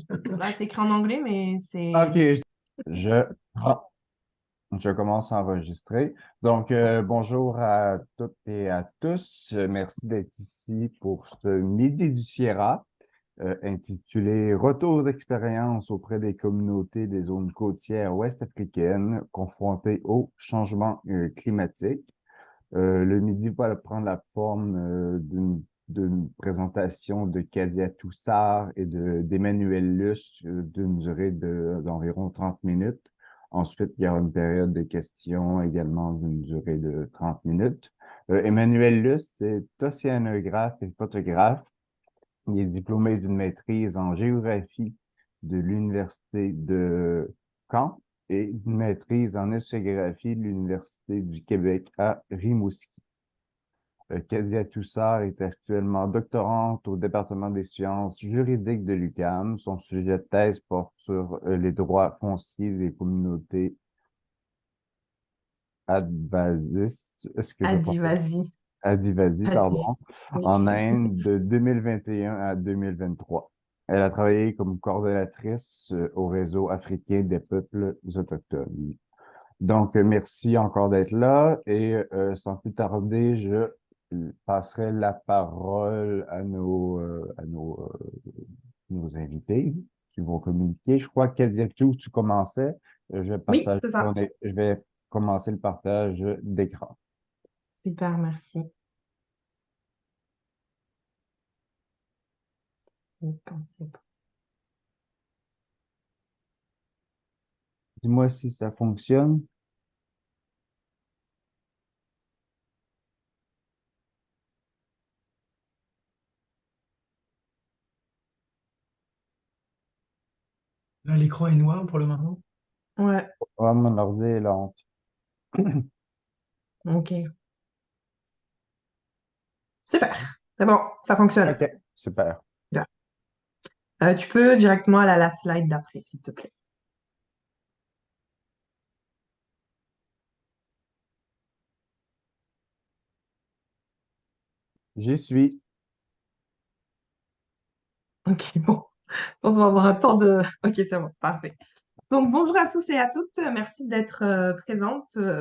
Là, c'est écrit en anglais, mais c'est... OK, je, ah, je commence à enregistrer. Donc, bonjour à toutes et à tous. Merci d'être ici pour ce Midi du Sierra, intitulé Retour d'expérience auprès des communautés des zones côtières ouest-africaines confrontées au changement climatique. Le midi va prendre la forme d'une présentation de Kadia Toussard et d'Emmanuel Luce d'une durée d'environ 30 minutes. Ensuite, il y aura une période de questions également d'une durée de 30 minutes. Emmanuel Luce, c'est océanographe et photographe. Il est diplômé d'une maîtrise en géographie de l'Université de Caen et d'une maîtrise en océanographie de l'Université du Québec à Rimouski. Kezia Toussard est actuellement doctorante au département des sciences juridiques de l'UQAM. Son sujet de thèse porte sur les droits fonciers des communautés advasistes, est-ce que je prononce Adivasi. Adivasi, Adi. pardon, Oui. en Inde de 2021 à 2023. Elle a travaillé comme coordonnatrice au réseau africain des peuples autochtones. Donc, merci encore d'être là et sans plus tarder, je passerai la parole à nos invités qui vont communiquer. Je crois qu'elle disait que tu commençais. Oui, c'est ça. Je vais commencer le partage d'écran. Super, merci. Et quand c'est bon. Dis-moi si ça fonctionne. Là, l'écran est noir pour le moment. Ouais, Oh, mon ordi est lent. ok. Super. C'est bon, ça fonctionne. OK, super. Bien. Tu peux directement aller à la slide d'après, s'il te plaît. J'y suis. Ok, bon. On va avoir un temps de... Ok, c'est bon, parfait. Donc, bonjour à tous et à toutes. Merci d'être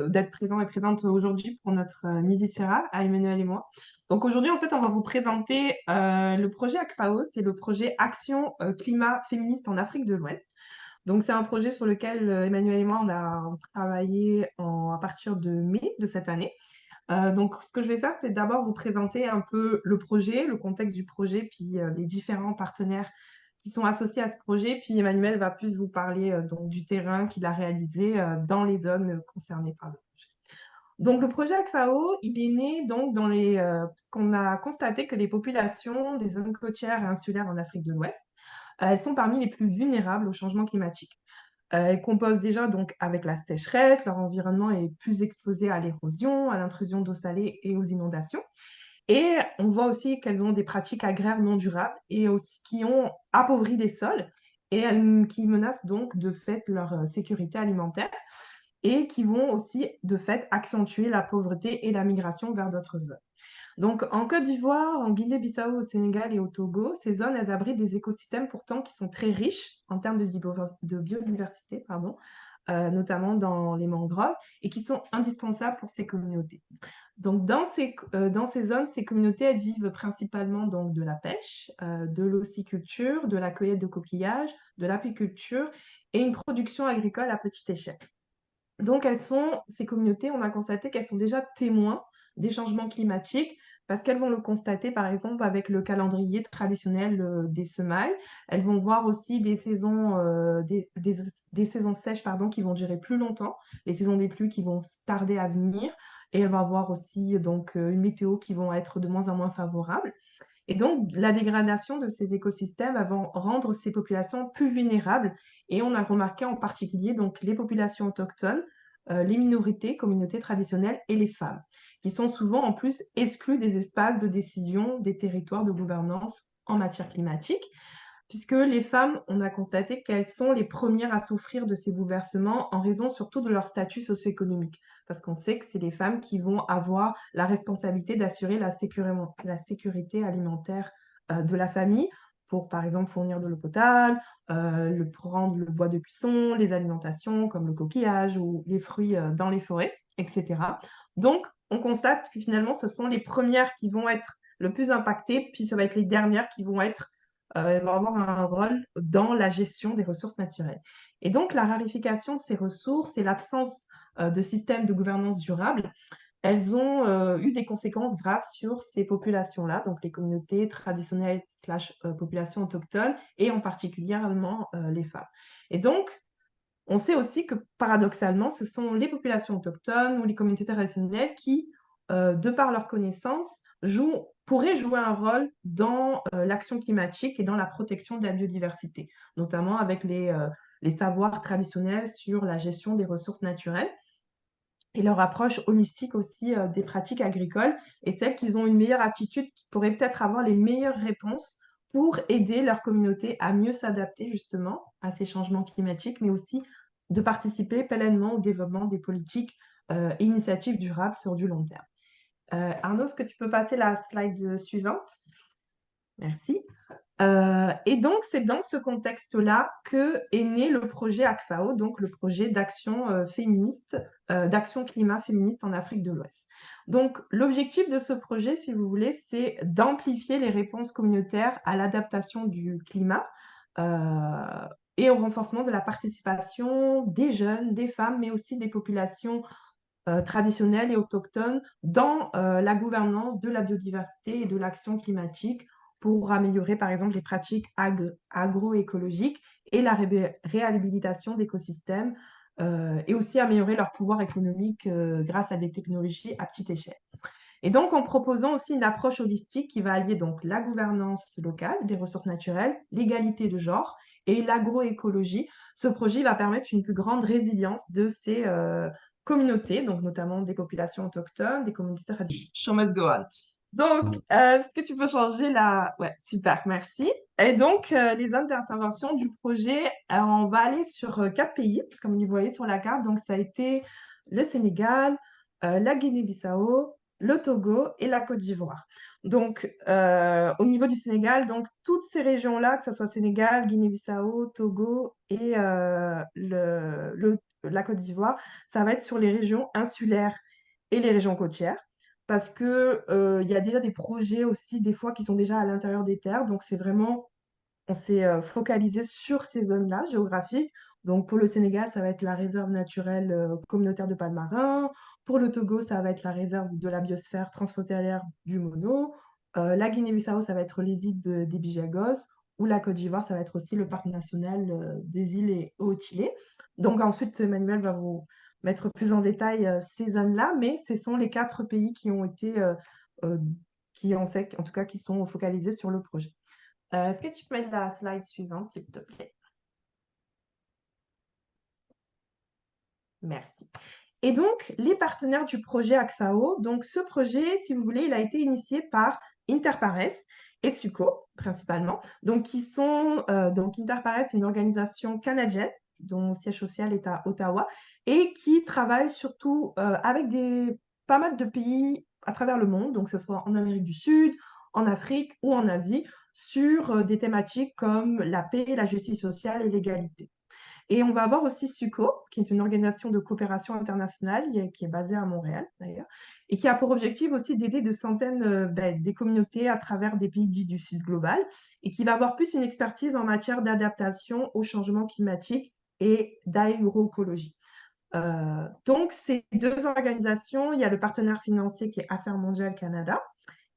d'être présents et présentes aujourd'hui pour notre Midi Sierra à Emmanuel et moi. Donc, aujourd'hui, en fait, on va vous présenter le projet ACFAO, c'est le projet Action Climat Féministe en Afrique de l'Ouest. Donc, c'est un projet sur lequel Emmanuel et moi, on a travaillé à partir de mai de cette année. Donc, ce que je vais faire, c'est d'abord vous présenter un peu le projet, le contexte du projet, puis les différents partenaires qui sont associés à ce projet. Puis Emmanuel va plus vous parler donc, du terrain qu'il a réalisé dans les zones concernées par le projet. Donc, le projet ACFAO, il est né donc dans parce qu'on a constaté que les populations des zones côtières et insulaires en Afrique de l'Ouest, elles sont parmi les plus vulnérables au changement climatique. Elles composent déjà donc avec la sécheresse, leur environnement est plus exposé à l'érosion, à l'intrusion d'eau salée et aux inondations. Et on voit aussi qu'elles ont des pratiques agraires non durables et aussi qui ont appauvri les sols qui menacent donc de fait leur sécurité alimentaire et qui vont aussi de fait accentuer la pauvreté et la migration vers d'autres zones. Donc, en Côte d'Ivoire, en Guinée-Bissau, au Sénégal et au Togo, ces zones, elles abritent des écosystèmes pourtant qui sont très riches en termes de biodiversité, pardon, notamment dans les mangroves, et qui sont indispensables pour ces communautés. Donc, dans ces zones, ces communautés, elles vivent principalement donc, de la pêche, de l'ossiculture, de la cueillette de coquillages, de l'apiculture et une production agricole à petite échelle. Donc, ces communautés, on a constaté qu'elles sont déjà témoins des changements climatiques parce qu'elles vont le constater, par exemple, avec le calendrier traditionnel des semailles. Elles vont voir aussi des saisons sèches pardon, qui vont durer plus longtemps, les saisons des pluies qui vont tarder à venir. Et elles vont avoir aussi donc, une météo qui vont être de moins en moins favorable. Et donc, la dégradation de ces écosystèmes va rendre ces populations plus vulnérables. Et on a remarqué en particulier donc, les populations autochtones, les minorités, communautés traditionnelles et les femmes, qui sont souvent en plus exclues des espaces de décision des territoires de gouvernance en matière climatique puisque les femmes, on a constaté qu'elles sont les premières à souffrir de ces bouleversements en raison surtout de leur statut socio-économique, parce qu'on sait que c'est les femmes qui vont avoir la responsabilité d'assurer la sécurité alimentaire de la famille, pour, par exemple, fournir de l'eau potable, prendre le bois de cuisson, les alimentations comme le coquillage ou les fruits dans les forêts, etc. Donc, on constate que finalement, ce sont les premières qui vont être le plus impactées, puis ça va être les dernières qui vont vont avoir un rôle dans la gestion des ressources naturelles. Et donc, la raréfaction de ces ressources et l'absence de système de gouvernance durable, elles ont eu des conséquences graves sur ces populations-là, donc les communautés traditionnelles / populations autochtones, et en particulièrement les femmes. Et donc, on sait aussi que paradoxalement, ce sont les populations autochtones ou les communautés traditionnelles qui, de par leurs connaissances, pourraient jouer un rôle dans l'action climatique et dans la protection de la biodiversité, notamment avec les savoirs traditionnels sur la gestion des ressources naturelles et leur approche holistique aussi des pratiques agricoles et celles qui ont une meilleure attitude, qui pourraient peut-être avoir les meilleures réponses pour aider leur communauté à mieux s'adapter justement à ces changements climatiques, mais aussi de participer pleinement au développement des politiques et initiatives durables sur du long terme. Arnaud, est-ce que tu peux passer la slide suivante? Merci. Et donc, c'est dans ce contexte-là que est né le projet ACFAO, donc le projet d'action féministe, d'action climat féministe en Afrique de l'Ouest. Donc, l'objectif de ce projet, si vous voulez, c'est d'amplifier les réponses communautaires à l'adaptation du climat et au renforcement de la participation des jeunes, des femmes, mais aussi des populations traditionnelles et autochtones dans la gouvernance de la biodiversité et de l'action climatique pour améliorer, par exemple, les pratiques agroécologiques et la réhabilitation d'écosystèmes et aussi améliorer leur pouvoir économique grâce à des technologies à petite échelle. Et donc, en proposant aussi une approche holistique qui va allier donc la gouvernance locale des ressources naturelles, l'égalité de genre et l'agroécologie, ce projet va permettre une plus grande résilience de ces communautés, donc notamment des populations autochtones, des communautés traditionnelles. Show must go on. Donc, est-ce que tu peux changer la... Ouais, super, merci. Et donc, les zones d'intervention du projet, on va aller sur 4 pays, comme vous voyez sur la carte. Donc, ça a été le Sénégal, la Guinée-Bissau, le Togo et la Côte d'Ivoire. Donc, au niveau du Sénégal, donc toutes ces régions-là, que ce soit Sénégal, Guinée-Bissau, Togo et la Côte d'Ivoire, ça va être sur les régions insulaires et les régions côtières, parce que il y a déjà des projets aussi, des fois, qui sont déjà à l'intérieur des terres. Donc, c'est vraiment, on s'est focalisé sur ces zones-là géographiques. Donc, pour le Sénégal, ça va être la réserve naturelle communautaire de Palmarin. Pour le Togo, ça va être la réserve de la biosphère transfrontalière du Mono. La Guinée-Bissau, ça va être les îles des Bijagos. Ou la Côte d'Ivoire, ça va être aussi le parc national des îles et Haut-Îlets. Donc, ensuite, Emmanuel va vous mettre plus en détail ces zones-là, mais ce sont les 4 pays qui ont été, qui en tout cas, qui sont focalisés sur le projet. Est-ce que tu peux mettre la slide suivante, s'il te plaît? Merci. Et donc, les partenaires du projet ACFAO, donc ce projet, si vous voulez, il a été initié par Interpares et SUCO, principalement. Donc, donc Interpares, c'est une organisation canadienne dont le siège social est à Ottawa et qui travaille surtout avec pas mal de pays à travers le monde, donc que ce soit en Amérique du Sud, en Afrique ou en Asie, sur des thématiques comme la paix, la justice sociale et l'égalité. Et on va avoir aussi SUCO, qui est une organisation de coopération internationale qui est basée à Montréal d'ailleurs, et qui a pour objectif aussi d'aider de centaines des communautés à travers des pays dits du Sud global, et qui va avoir plus une expertise en matière d'adaptation au changement climatique et d'agroécologie. Donc, ces 2 organisations, il y a le partenaire financier qui est Affaires mondiales Canada,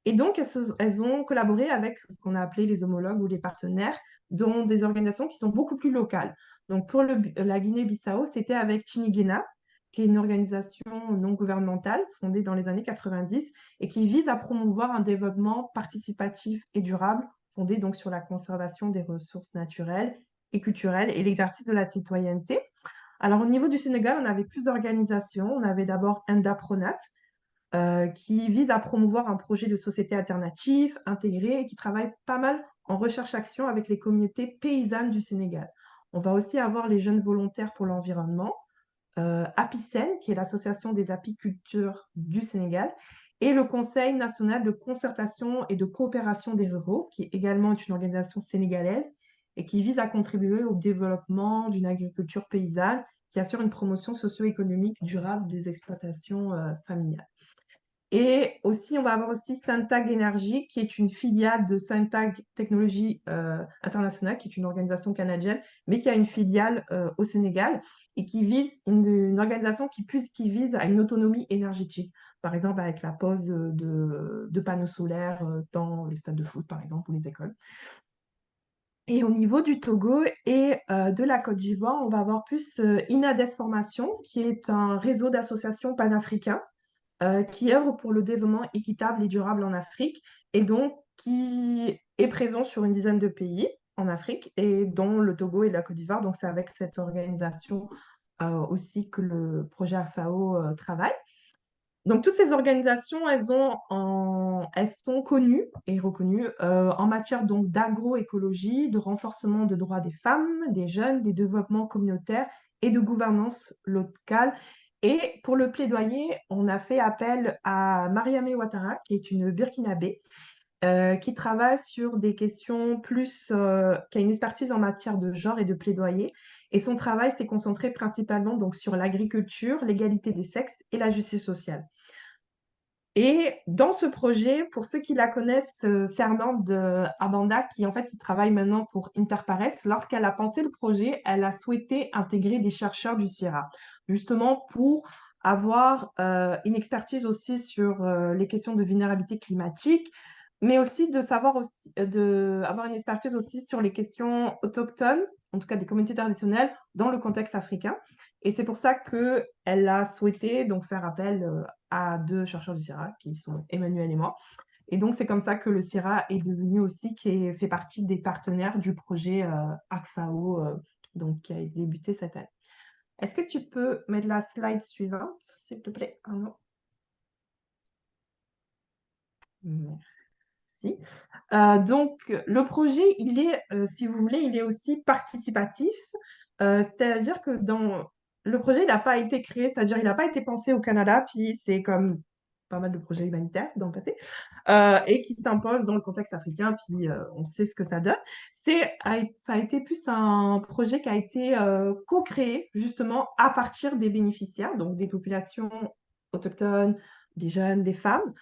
et donc, elles ont collaboré avec ce qu'on a appelé les homologues ou les partenaires, dont des organisations qui sont beaucoup plus locales. Donc, pour la Guinée-Bissau, c'était avec Tinigena, qui est une organisation non gouvernementale fondée dans les années 90 et qui vise à promouvoir un développement participatif et durable, fondé donc sur la conservation des ressources naturelles et culturelles et l'exercice de la citoyenneté. Alors, au niveau du Sénégal, on avait plus d'organisations. On avait d'abord Endapronat, qui vise à promouvoir un projet de société alternative, intégré et qui travaille pas mal en recherche-action avec les communautés paysannes du Sénégal. On va aussi avoir les jeunes volontaires pour l'environnement, Apicen, qui est l'association des apiculteurs du Sénégal, et le Conseil national de concertation et de coopération des ruraux, qui est également une organisation sénégalaise et qui vise à contribuer au développement d'une agriculture paysanne qui assure une promotion socio-économique durable des exploitations familiales. Et aussi, on va avoir aussi Syntag Énergie, qui est une filiale de Syntag Technologies International, qui est une organisation canadienne, mais qui a une filiale au Sénégal et qui vise une organisation qui vise à une autonomie énergétique. Par exemple, avec la pose de panneaux solaires dans les stades de foot, par exemple, ou les écoles. Et au niveau du Togo et de la Côte d'Ivoire, on va avoir plus INADES Formation, qui est un réseau d'associations panafricains qui œuvre pour le développement équitable et durable en Afrique et donc qui est présent sur une dizaine de pays en Afrique et dont le Togo et la Côte d'Ivoire. Donc c'est avec cette organisation aussi que le projet AFAO travaille. Donc, toutes ces organisations, elles sont connues et reconnues en matière donc d'agroécologie, de renforcement des droits des femmes, des jeunes, des développements communautaires et de gouvernance locale. Et pour le plaidoyer, on a fait appel à Mariamé Ouattara, qui est une Burkinabé, qui travaille sur des questions qui a une expertise en matière de genre et de plaidoyer. Et son travail s'est concentré principalement donc, sur l'agriculture, l'égalité des sexes et la justice sociale. Et dans ce projet, pour ceux qui la connaissent, Fernande Abanda, qui en fait qui travaille maintenant pour Interpares, lorsqu'elle a pensé le projet, elle a souhaité intégrer des chercheurs du CIRA, justement pour avoir une expertise aussi sur les questions de vulnérabilité climatique, mais aussi de savoir aussi, avoir une expertise aussi sur les questions autochtones, en tout cas des communautés traditionnelles, dans le contexte africain. Et c'est pour ça qu'elle a souhaité donc faire appel à deux chercheurs du CIRA, qui sont Emmanuel et moi. Et donc, c'est comme ça que le CIRA est devenu aussi, qui fait partie des partenaires du projet ACFAO, donc, qui a débuté cette année. Est-ce que tu peux mettre la slide suivante, s'il te plaît? Arnaud. Merci. Donc, le projet, il est, si vous voulez, il est aussi participatif. C'est-à-dire que dans le projet, il n'a pas été créé, c'est-à-dire il n'a pas été pensé au Canada, puis c'est comme pas mal de projets humanitaires dans le passé, et qui s'impose dans le contexte africain, puis on sait ce que ça donne. Ça a été plus un projet qui a été co-créé justement à partir des bénéficiaires, donc des populations autochtones, des jeunes, des femmes,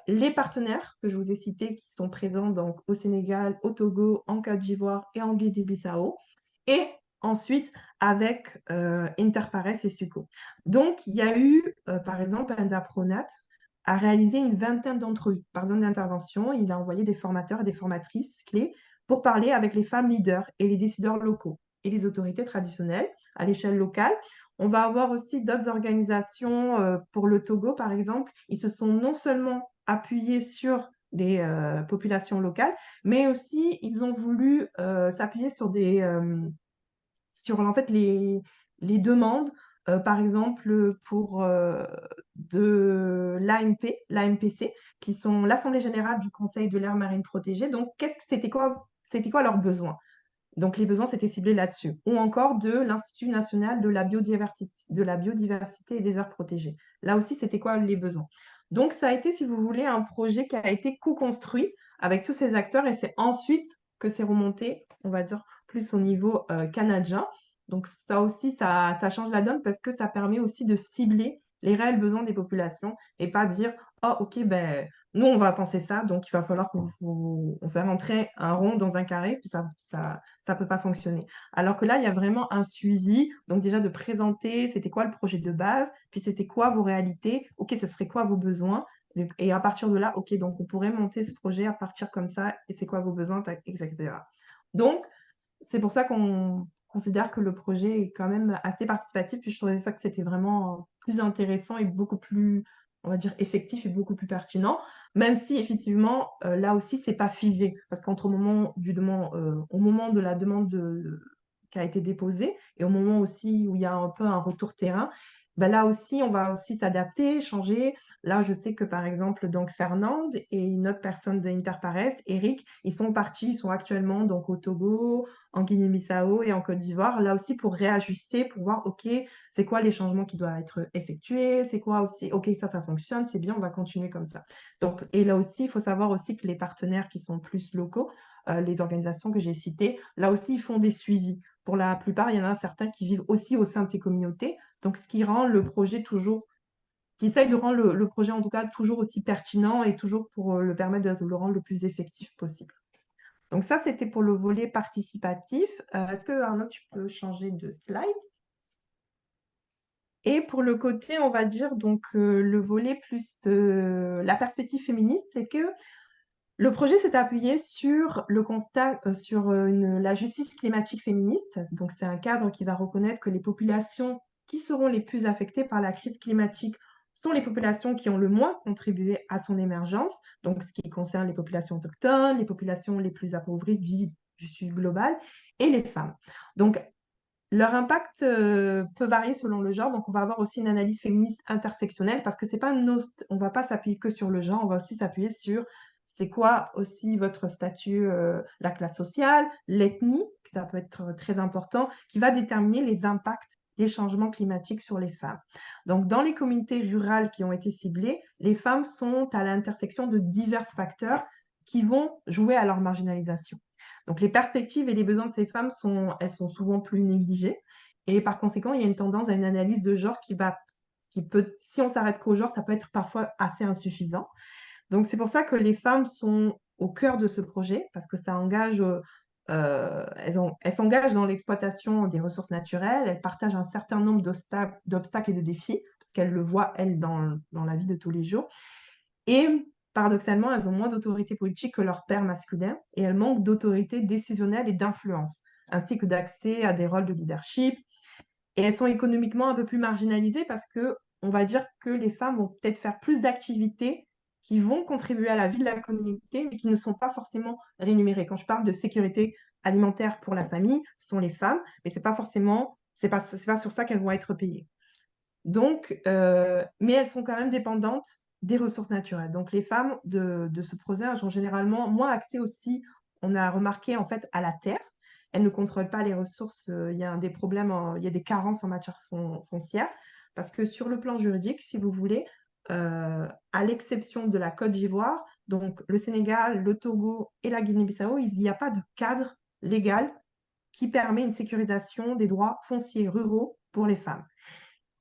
les partenaires que je vous ai cités qui sont présents donc au Sénégal, au Togo, en Côte d'Ivoire et en Guinée-Bissau, et ensuite avec Interpares et SUCO. Donc, il y a eu, par exemple, Indapronat a réalisé une vingtaine d'entrevues par zone d'intervention. Il a envoyé des formateurs et des formatrices clés pour parler avec les femmes leaders et les décideurs locaux et les autorités traditionnelles à l'échelle locale. On va avoir aussi d'autres organisations pour le Togo, par exemple. Ils se sont non seulement appuyés sur les populations locales, mais aussi ils ont voulu s'appuyer sur en fait les demandes, par exemple pour de l'AMPC, qui sont l'Assemblée générale du Conseil de l'aire marine protégée. Donc, c'était quoi leurs besoins? Donc, les besoins, c'était ciblé là-dessus. Ou encore de l'Institut national de la biodiversité et des aires protégées. Là aussi, c'était quoi les besoins? Donc, ça a été, si vous voulez, un projet qui a été co-construit avec tous ces acteurs et c'est ensuite que c'est remonté, on va dire, plus au niveau canadien. Donc, ça aussi, ça change la donne parce que ça permet aussi de cibler les réels besoins des populations et pas dire, oh, ok, ben, nous, on va penser ça, donc il va falloir on fait rentrer un rond dans un carré, puis ça peut pas fonctionner. Alors que là, il y a vraiment un suivi, donc déjà de présenter c'était quoi le projet de base, puis c'était quoi vos réalités, ok, ce serait quoi vos besoins, et à partir de là, ok, donc on pourrait monter ce projet à partir comme ça, et c'est quoi vos besoins, etc. Donc, c'est pour ça qu'on considère que le projet est quand même assez participatif, puis je trouvais ça que c'était vraiment plus intéressant et beaucoup plus, on va dire, effectif et beaucoup plus pertinent, même si effectivement, là aussi, c'est pas figé, parce qu'entre au moment de la demande qui a été déposée et au moment aussi où il y a un peu un retour terrain, ben là aussi, on va aussi s'adapter, changer. Là, je sais que par exemple, donc Fernande et une autre personne de Interpares, Eric, ils sont partis, ils sont actuellement donc au Togo, en Guinée-Bissau et en Côte d'Ivoire. Là aussi, pour réajuster, pour voir, OK, c'est quoi les changements qui doivent être effectués, c'est quoi aussi, OK, ça fonctionne, c'est bien, on va continuer comme ça. Donc, et là aussi, il faut savoir aussi que les partenaires qui sont plus locaux, les organisations que j'ai citées, là aussi, ils font des suivis. Pour la plupart, il y en a certains qui vivent aussi au sein de ces communautés. Donc, ce qui rend le projet toujours, qui essaye de rendre le projet en tout cas toujours aussi pertinent et toujours pour le permettre de le rendre le plus effectif possible. Donc ça, c'était pour le volet participatif. Est-ce que Arnaud, tu peux changer de slide? Et pour le côté, on va dire, donc le volet plus de la perspective féministe, c'est que le projet s'est appuyé sur le constat sur la justice climatique féministe. Donc, c'est un cadre qui va reconnaître que les populations qui seront les plus affectées par la crise climatique sont les populations qui ont le moins contribué à son émergence. Donc, ce qui concerne les populations autochtones, les populations les plus appauvries du sud global et les femmes. Donc, leur impact peut varier selon le genre, donc on va avoir aussi une analyse féministe intersectionnelle parce que c'est pas on va pas s'appuyer que sur le genre, on va aussi s'appuyer sur c'est quoi aussi votre statut, la classe sociale, l'ethnie, ça peut être très important, qui va déterminer les impacts des changements climatiques sur les femmes. Donc dans les communautés rurales qui ont été ciblées, les femmes sont à l'intersection de divers facteurs qui vont jouer à leur marginalisation. Donc les perspectives et les besoins de ces femmes elles sont souvent plus négligées. Et par conséquent, il y a une tendance à une analyse de genre qui peut, si on s'arrête qu'au genre, ça peut être parfois assez insuffisant. Donc c'est pour ça que les femmes sont au cœur de ce projet, parce que ça engage, elles s'engagent dans l'exploitation des ressources naturelles, elles partagent un certain nombre d'obstacles et de défis, parce qu'elles le voient, elles, dans la vie de tous les jours. Et paradoxalement, elles ont moins d'autorité politique que leurs pères masculins et elles manquent d'autorité décisionnelle et d'influence, ainsi que d'accès à des rôles de leadership. Et elles sont économiquement un peu plus marginalisées parce que on va dire que les femmes vont peut-être faire plus d'activités qui vont contribuer à la vie de la communauté, mais qui ne sont pas forcément rémunérées. Quand je parle de sécurité alimentaire pour la famille, ce sont les femmes, mais c'est pas forcément, c'est pas sur ça qu'elles vont être payées. Donc, mais elles sont quand même dépendantes des ressources naturelles. Donc, les femmes de ce projet ont généralement moins accès aussi, on a remarqué en fait, à la terre. Elles ne contrôlent pas les ressources. Il y a des problèmes, il y a des carences en matière foncière. Parce que sur le plan juridique, si vous voulez, à l'exception de la Côte d'Ivoire, donc le Sénégal, le Togo et la Guinée-Bissau, il n'y a pas de cadre légal qui permet une sécurisation des droits fonciers ruraux pour les femmes.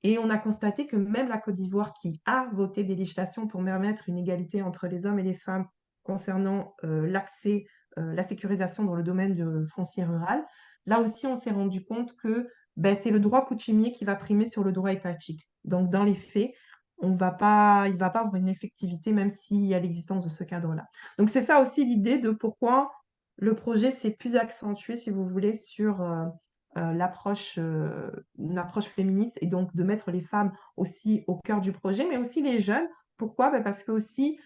Et on a constaté que même la Côte d'Ivoire, qui a voté des législations pour permettre une égalité entre les hommes et les femmes concernant l'accès, la sécurisation dans le domaine du foncier rural, là aussi, on s'est rendu compte que c'est le droit coutumier qui va primer sur le droit étatique. Donc, dans les faits, il ne va pas avoir une effectivité, même s'il y a l'existence de ce cadre-là. Donc, c'est ça aussi l'idée de pourquoi le projet s'est plus accentué, si vous voulez, sur une approche féministe et donc de mettre les femmes aussi au cœur du projet, mais aussi les jeunes. Pourquoi? Parce que aussi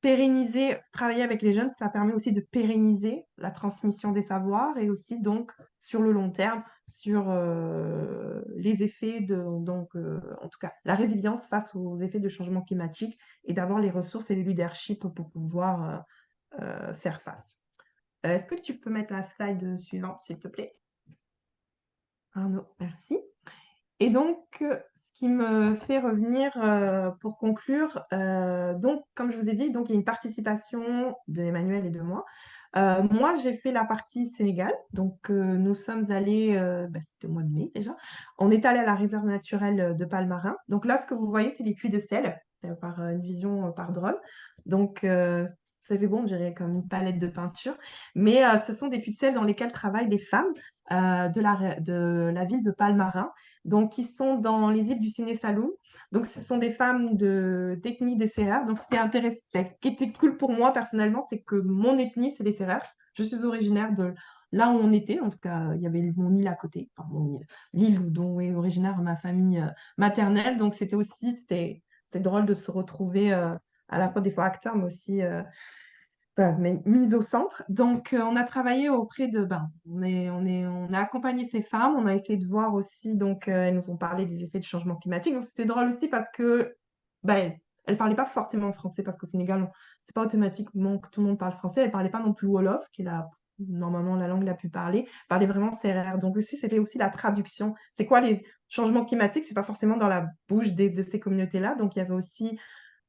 pérenniser, travailler avec les jeunes, ça permet aussi de pérenniser la transmission des savoirs et aussi donc sur le long terme, sur les effets en tout cas, la résilience face aux effets de changement climatique et d'avoir les ressources et le leadership pour pouvoir faire face. Est-ce que tu peux mettre la slide suivante, s'il te plaît? Arnaud, merci. Et donc, ce qui me fait revenir pour conclure, donc, comme je vous ai dit, donc, il y a une participation d'Emmanuel et de moi. Moi, j'ai fait la partie Sénégal. Donc, nous sommes allés, c'était au mois de mai déjà. On est allé à la réserve naturelle de Palmarin. Donc là, ce que vous voyez, c'est les puits de sel par une vision par drone. Donc, ça fait bon, on dirait comme une palette de peinture. Mais ce sont des puits de sel dans lesquels travaillent les femmes de la ville de Palmarin, donc qui sont dans les îles du Siné-Saloum. Donc, ce sont des femmes d'ethnie des Sérères. Donc, ce qui était cool pour moi personnellement, c'est que mon ethnie, c'est les Sérères. Je suis originaire de là où on était. En tout cas, il y avait mon île à côté, enfin mon île, l'île dont est originaire ma famille maternelle. Donc, c'était drôle de se retrouver à la fois des fois acteur, mais aussi mise au centre. Donc, on a travaillé auprès de, on a accompagné ces femmes, on a essayé de voir aussi, donc, elles nous ont parlé des effets du changement climatique. Donc, c'était drôle aussi parce que, elles parlaient pas forcément français parce qu'au Sénégal, c'est pas automatiquement que tout le monde parle français. Elles parlaient pas non plus Wolof, qui est normalement la langue la plus parlée. Elles parlaient vraiment sérère. Donc, aussi, c'était aussi la traduction. C'est quoi les changements climatiques? C'est pas forcément dans la bouche de ces communautés-là. Donc, il y avait aussi,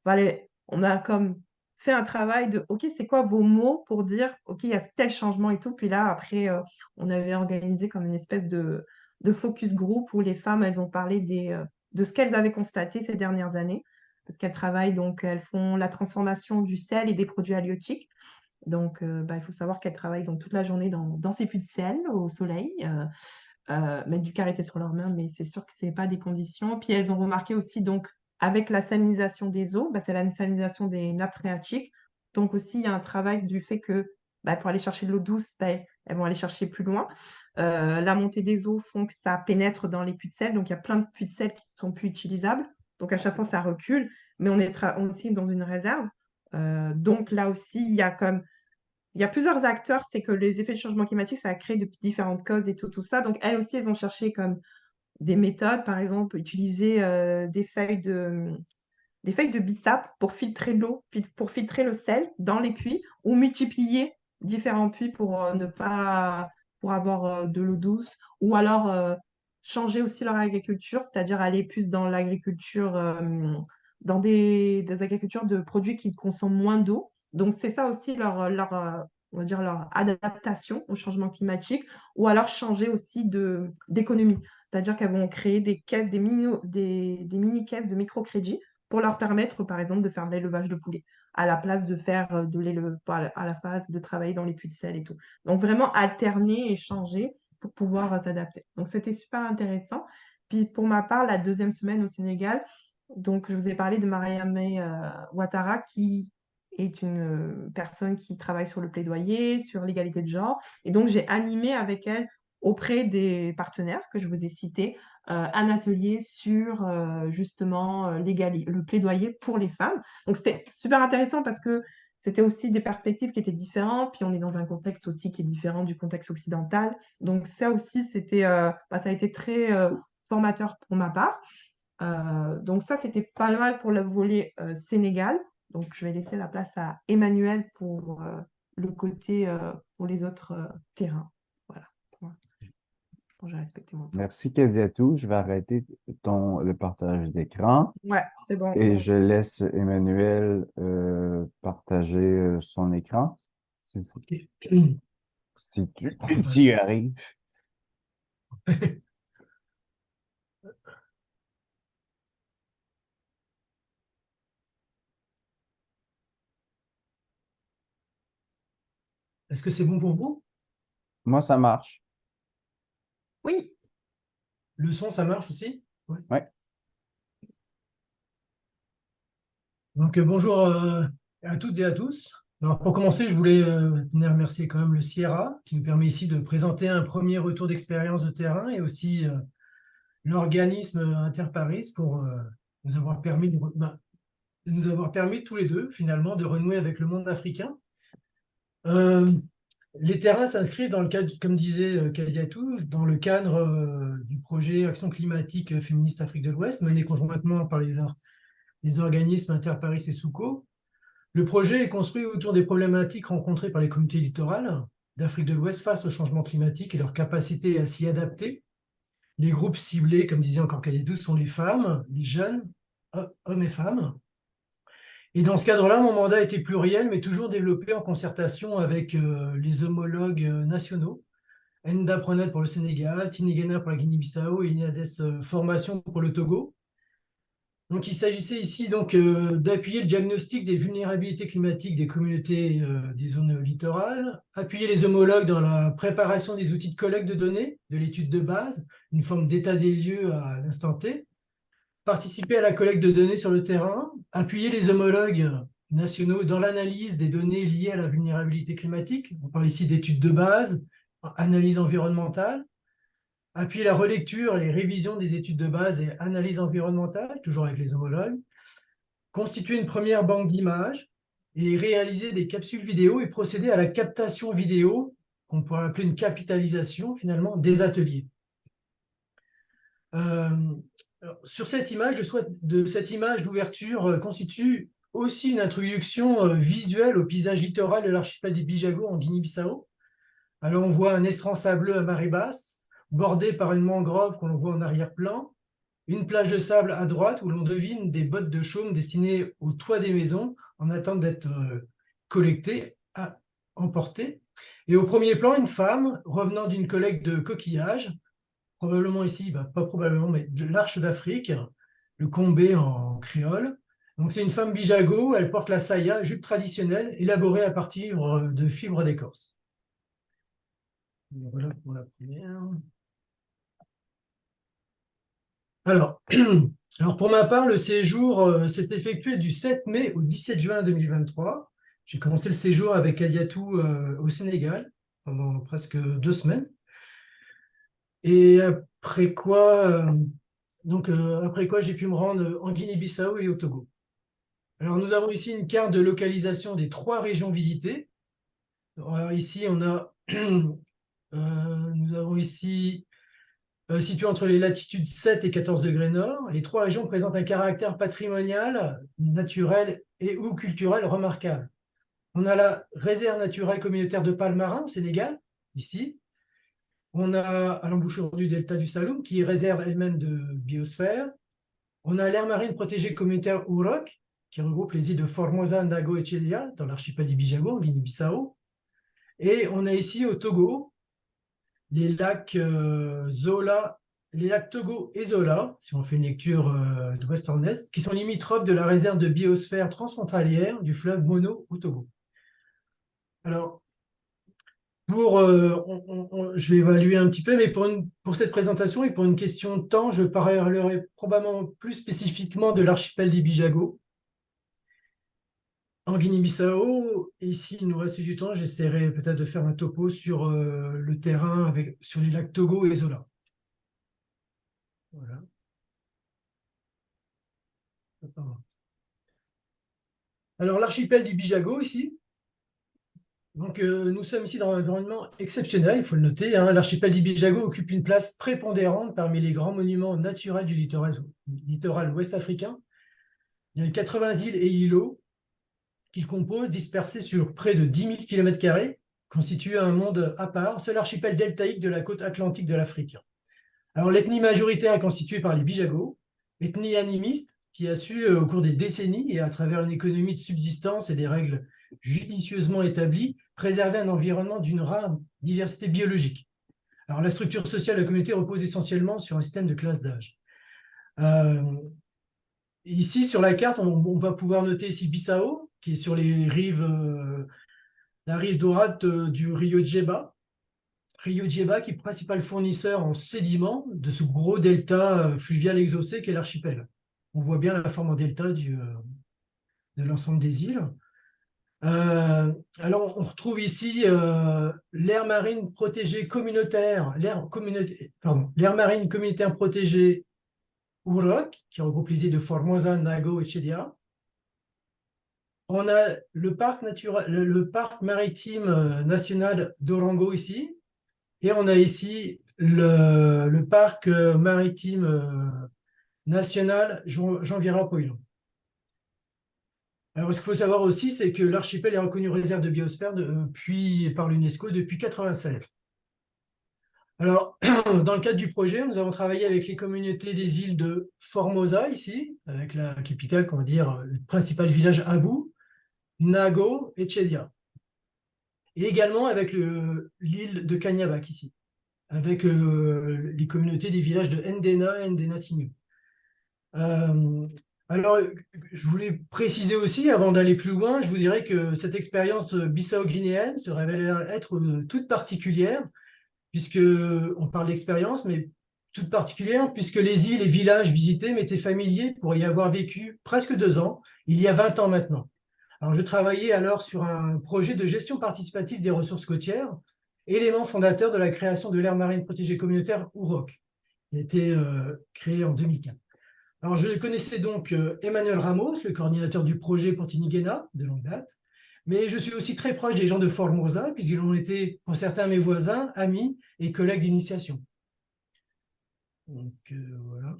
voilà, on a comme fait un travail de, OK, c'est quoi vos mots pour dire, OK, il y a tel changement et tout. Puis là, après, on avait organisé comme une espèce de focus group où les femmes, elles ont parlé de ce qu'elles avaient constaté ces dernières années. Parce qu'elles travaillent, donc elles font la transformation du sel et des produits halieutiques. Donc, il faut savoir qu'elles travaillent donc toute la journée dans ces puits de sel au soleil, mettre du karité sur leurs mains, mais c'est sûr que ce n'est pas des conditions. Puis elles ont remarqué aussi, donc, avec la salinisation des eaux, c'est la salinisation des nappes phréatiques. Donc aussi, il y a un travail du fait que pour aller chercher de l'eau douce, elles vont aller chercher plus loin. La montée des eaux font que ça pénètre dans les puits de sel. Donc, il y a plein de puits de sel qui sont plus utilisables. Donc, à chaque fois, ça recule. Mais on est aussi dans une réserve. Donc, là aussi, il y a plusieurs acteurs, c'est que les effets de changement climatique, ça a créé de différentes causes et tout ça. Donc, elles aussi, elles ont cherché comme des méthodes, par exemple, utiliser des feuilles de bissap pour filtrer l'eau, pour filtrer le sel dans les puits, ou multiplier différents puits pour ne pas, pour avoir de l'eau douce, ou alors changer aussi leur agriculture, c'est-à-dire aller plus dans l'agriculture, dans des agricultures de produits qui consomment moins d'eau. Donc c'est ça aussi on va dire leur adaptation au changement climatique, ou alors changer aussi d'économie. C'est-à-dire qu'elles vont créer des caisses, des mini-caisses de microcrédit pour leur permettre, par exemple, de faire de l'élevage de poulets, à la place de faire de l'élevage, à la place de travailler dans les puits de sel et tout. Donc, vraiment alterner et changer pour pouvoir s'adapter. Donc, c'était super intéressant. Puis, pour ma part, la deuxième semaine au Sénégal, donc, je vous ai parlé de Mariamé Ouattara, qui est une personne qui travaille sur le plaidoyer, sur l'égalité de genre. Et donc, j'ai animé avec elle auprès des partenaires que je vous ai cités, un atelier sur justement le plaidoyer pour les femmes. Donc c'était super intéressant parce que c'était aussi des perspectives qui étaient différentes, puis on est dans un contexte aussi qui est différent du contexte occidental. Donc ça aussi, ça a été très formateur pour ma part. Donc ça, c'était pas mal pour le volet Sénégal. Donc je vais laisser la place à Emmanuel pour le côté pour les autres terrains. Voilà. Bon, j'ai respecté mon temps. Merci, Kadiatou. Je vais arrêter le partage d'écran Ouais, c'est bon. et je laisse Emmanuel partager son écran. Ok. Si tu y arrives. Est-ce que c'est bon pour vous? Moi, ça marche. Oui, Le son, ça marche aussi? Ouais. Ouais. Donc, bonjour à toutes et à tous. Alors, pour commencer, je voulais tenir à remercier quand même le Sierra, qui nous permet ici de présenter un premier retour d'expérience de terrain, et aussi l'organisme Interparis pour nous avoir permis de nous avoir permis tous les deux, finalement, de renouer avec le monde africain. Les terrains s'inscrivent dans le cadre, comme disait Kadiatou, dans le cadre du projet Action climatique féministe Afrique de l'Ouest, mené conjointement par les organismes Interparis et Souco. Le projet est construit autour des problématiques rencontrées par les communautés littorales d'Afrique de l'Ouest face au changement climatique et leur capacité à s'y adapter. Les groupes ciblés, comme disait encore Kadiatou, sont les femmes, les jeunes, hommes et femmes. Et dans ce cadre-là, mon mandat était pluriel, mais toujours développé en concertation avec les homologues nationaux. Enda Prenat pour le Sénégal, Tinigena pour la Guinée-Bissau et Inades Formation pour le Togo. Donc, il s'agissait ici d'appuyer le diagnostic des vulnérabilités climatiques des communautés des zones littorales, appuyer les homologues dans la préparation des outils de collecte de données, de l'étude de base, une forme d'état des lieux à l'instant T, participer à la collecte de données sur le terrain, appuyer les homologues nationaux dans l'analyse des données liées à la vulnérabilité climatique. On parle ici d'études de base, analyse environnementale, appuyer la relecture et les révisions des études de base et analyse environnementale, toujours avec les homologues, constituer une première banque d'images, et réaliser des capsules vidéo et procéder à la captation vidéo, qu'on pourrait appeler une capitalisation finalement, des ateliers. Sur cette image, cette image d'ouverture constitue aussi une introduction visuelle au paysage littoral de l'archipel des Bijago en Guinée-Bissau. Alors on voit un estran sableux à marée basse, bordé par une mangrove qu'on voit en arrière-plan, une plage de sable à droite où l'on devine des bottes de chaume destinées au toit des maisons en attente d'être collectées, emportées. Et au premier plan, une femme revenant d'une collecte de coquillages, probablement ici, pas probablement, mais de l'Arche d'Afrique, le combé en créole. Donc c'est une femme bijago, elle porte la saya, jupe traditionnelle, élaborée à partir de fibres d'écorce. Voilà pour la première. Alors, pour ma part, le séjour s'est effectué du 7 mai au 17 juin 2023. J'ai commencé le séjour avec Adiatou au Sénégal pendant presque 2 semaines. Et après quoi, j'ai pu me rendre en Guinée-Bissau et au Togo. Alors, nous avons ici une carte de localisation des 3 régions visitées. Alors, ici, nous avons ici situé entre les latitudes 7 et 14 degrés nord. Les 3 régions présentent un caractère patrimonial, naturel et ou culturel remarquable. On a la réserve naturelle communautaire de Palmarin au Sénégal, ici. On a à l'embouchure du delta du Saloum, qui est réserve elle-même de biosphère. On a l'aire marine protégée communautaire Ouroc, qui regroupe les îles de Formosa, Ndago et Chelia, dans l'archipel du Bijago, en Guinée-Bissau. Et on a ici au Togo les lacs Togo et Zola, si on fait une lecture d'ouest en est, qui sont limitrophes de la réserve de biosphère transfrontalière du fleuve Mono au Togo. Alors, je vais évaluer un petit peu, mais pour cette présentation et pour une question de temps, je parlerai probablement plus spécifiquement de l'archipel des Bijago. En Guinée-Bissau, et s'il nous reste du temps, j'essaierai peut-être de faire un topo sur le terrain sur les lacs Togo et Zola. Voilà. Alors, l'archipel du Bijago, ici. Donc, nous sommes ici dans un environnement exceptionnel, il faut le noter. Hein. L'archipel du Bijago occupe une place prépondérante parmi les grands monuments naturels du littoral ouest africain. Il y a 80 îles et îlots qu'il compose, dispersés sur près de 10 000 km², constituent un monde à part, seul archipel deltaïque de la côte atlantique de l'Afrique. Alors, l'ethnie majoritaire est constituée par les Bijago, ethnie animiste, qui a su, au cours des décennies, et à travers une économie de subsistance et des règles judicieusement établies, préserver un environnement d'une rare diversité biologique. Alors, la structure sociale de la communauté repose essentiellement sur un système de classe d'âge. Ici, sur la carte, on va pouvoir noter ici Bissau, qui est sur les rives, la rive droite du Rio Djeba. Rio Djeba, qui est le principal fournisseur en sédiments de ce gros delta fluvial exaucé qu'est l'archipel. On voit bien la forme en delta de l'ensemble des îles. Alors, on retrouve ici l'aire marine protégée communautaire, l'aire marine communautaire protégée Ouroc, qui regroupe les îles de Formosa, Ndago et Chedia. On a le parc maritime national d'Orango ici, et on a ici le parc maritime national Jean Vira-Poilon. Alors, ce qu'il faut savoir aussi, c'est que l'archipel est reconnu réserve de biosphère par l'UNESCO depuis 1996. Alors, dans le cadre du projet, nous avons travaillé avec les communautés des îles de Formosa, ici, avec la capitale, on va dire, le principal village Abu, Nago et Chedia. Et également avec l'île de Kanyabak, ici, avec les communautés des villages de Ndena et Ndena-Signou. Alors, je voulais préciser aussi, avant d'aller plus loin, je vous dirais que cette expérience bissau-guinéenne se révèle être toute particulière, puisqu'on parle d'expérience, mais toute particulière, puisque les îles et villages visités m'étaient familiers pour y avoir vécu presque 2 ans, il y a 20 ans maintenant. Alors, je travaillais alors sur un projet de gestion participative des ressources côtières, élément fondateur de la création de l'aire marine protégée communautaire Ouroc, qui a été créée en 2004. Alors, je connaissais donc Emmanuel Ramos, le coordinateur du projet pour Tiniguena, de longue date, Mais je suis aussi très proche des gens de Formosa, puisqu'ils ont été, pour certains, mes voisins, amis et collègues d'initiation. Donc, voilà.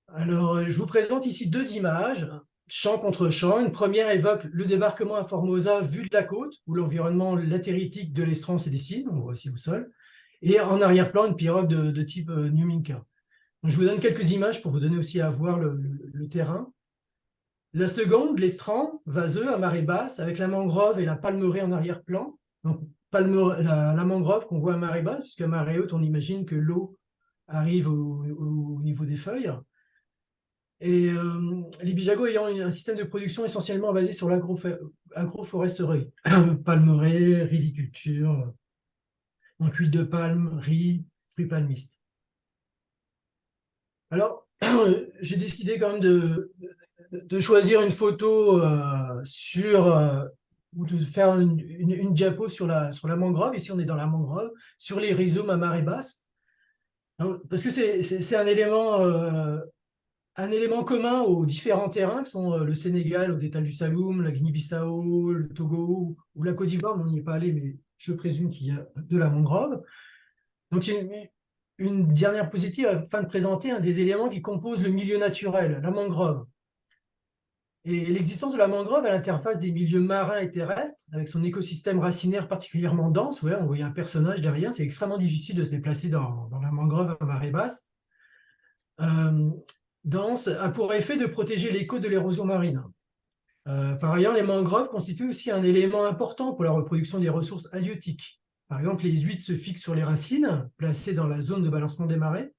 Alors, je vous présente ici deux images, champ contre champ. Une première évoque le débarquement à Formosa vu de la côte, où l'environnement latéritique de l'estran se dessine, on voit ici au sol, et en arrière-plan, une pirogue de type New Minka. Donc, je vous donne quelques images pour vous donner aussi à voir le terrain. La seconde, l'estran, vaseux à marée basse, avec la mangrove et la palmeraie en arrière-plan. Donc, la mangrove qu'on voit à marée basse, puisque à marée haute, on imagine que l'eau arrive au niveau des feuilles. Et les Bijago ayant un système de production essentiellement basé sur l'agroforesterie, palmeraie, riziculture, donc huile de palme, riz, fruits palmistes. Alors, j'ai décidé quand même de choisir une photo ou de faire une diapo sur la mangrove. Ici, on est dans la mangrove, sur les rhizomes à marée basse. Alors, parce que c'est un élément commun aux différents terrains, qui sont le Sénégal, au détal du Saloum, la Guinée-Bissau, le Togo ou la Côte d'Ivoire. On n'y est pas allé, mais je présume qu'il y a de la mangrove. Donc, une dernière positive afin de présenter un des éléments qui composent le milieu naturel, la mangrove. Et l'existence de la mangrove à l'interface des milieux marins et terrestres, avec son écosystème racinaire particulièrement dense, ouais, on voyait un personnage derrière, c'est extrêmement difficile de se déplacer dans la mangrove à marée basse, dense, a pour effet de protéger les côtes de l'érosion marine. Par ailleurs, les mangroves constituent aussi un élément important pour la reproduction des ressources halieutiques. Par exemple, les huîtres se fixent sur les racines, placées dans la zone de balancement des marées.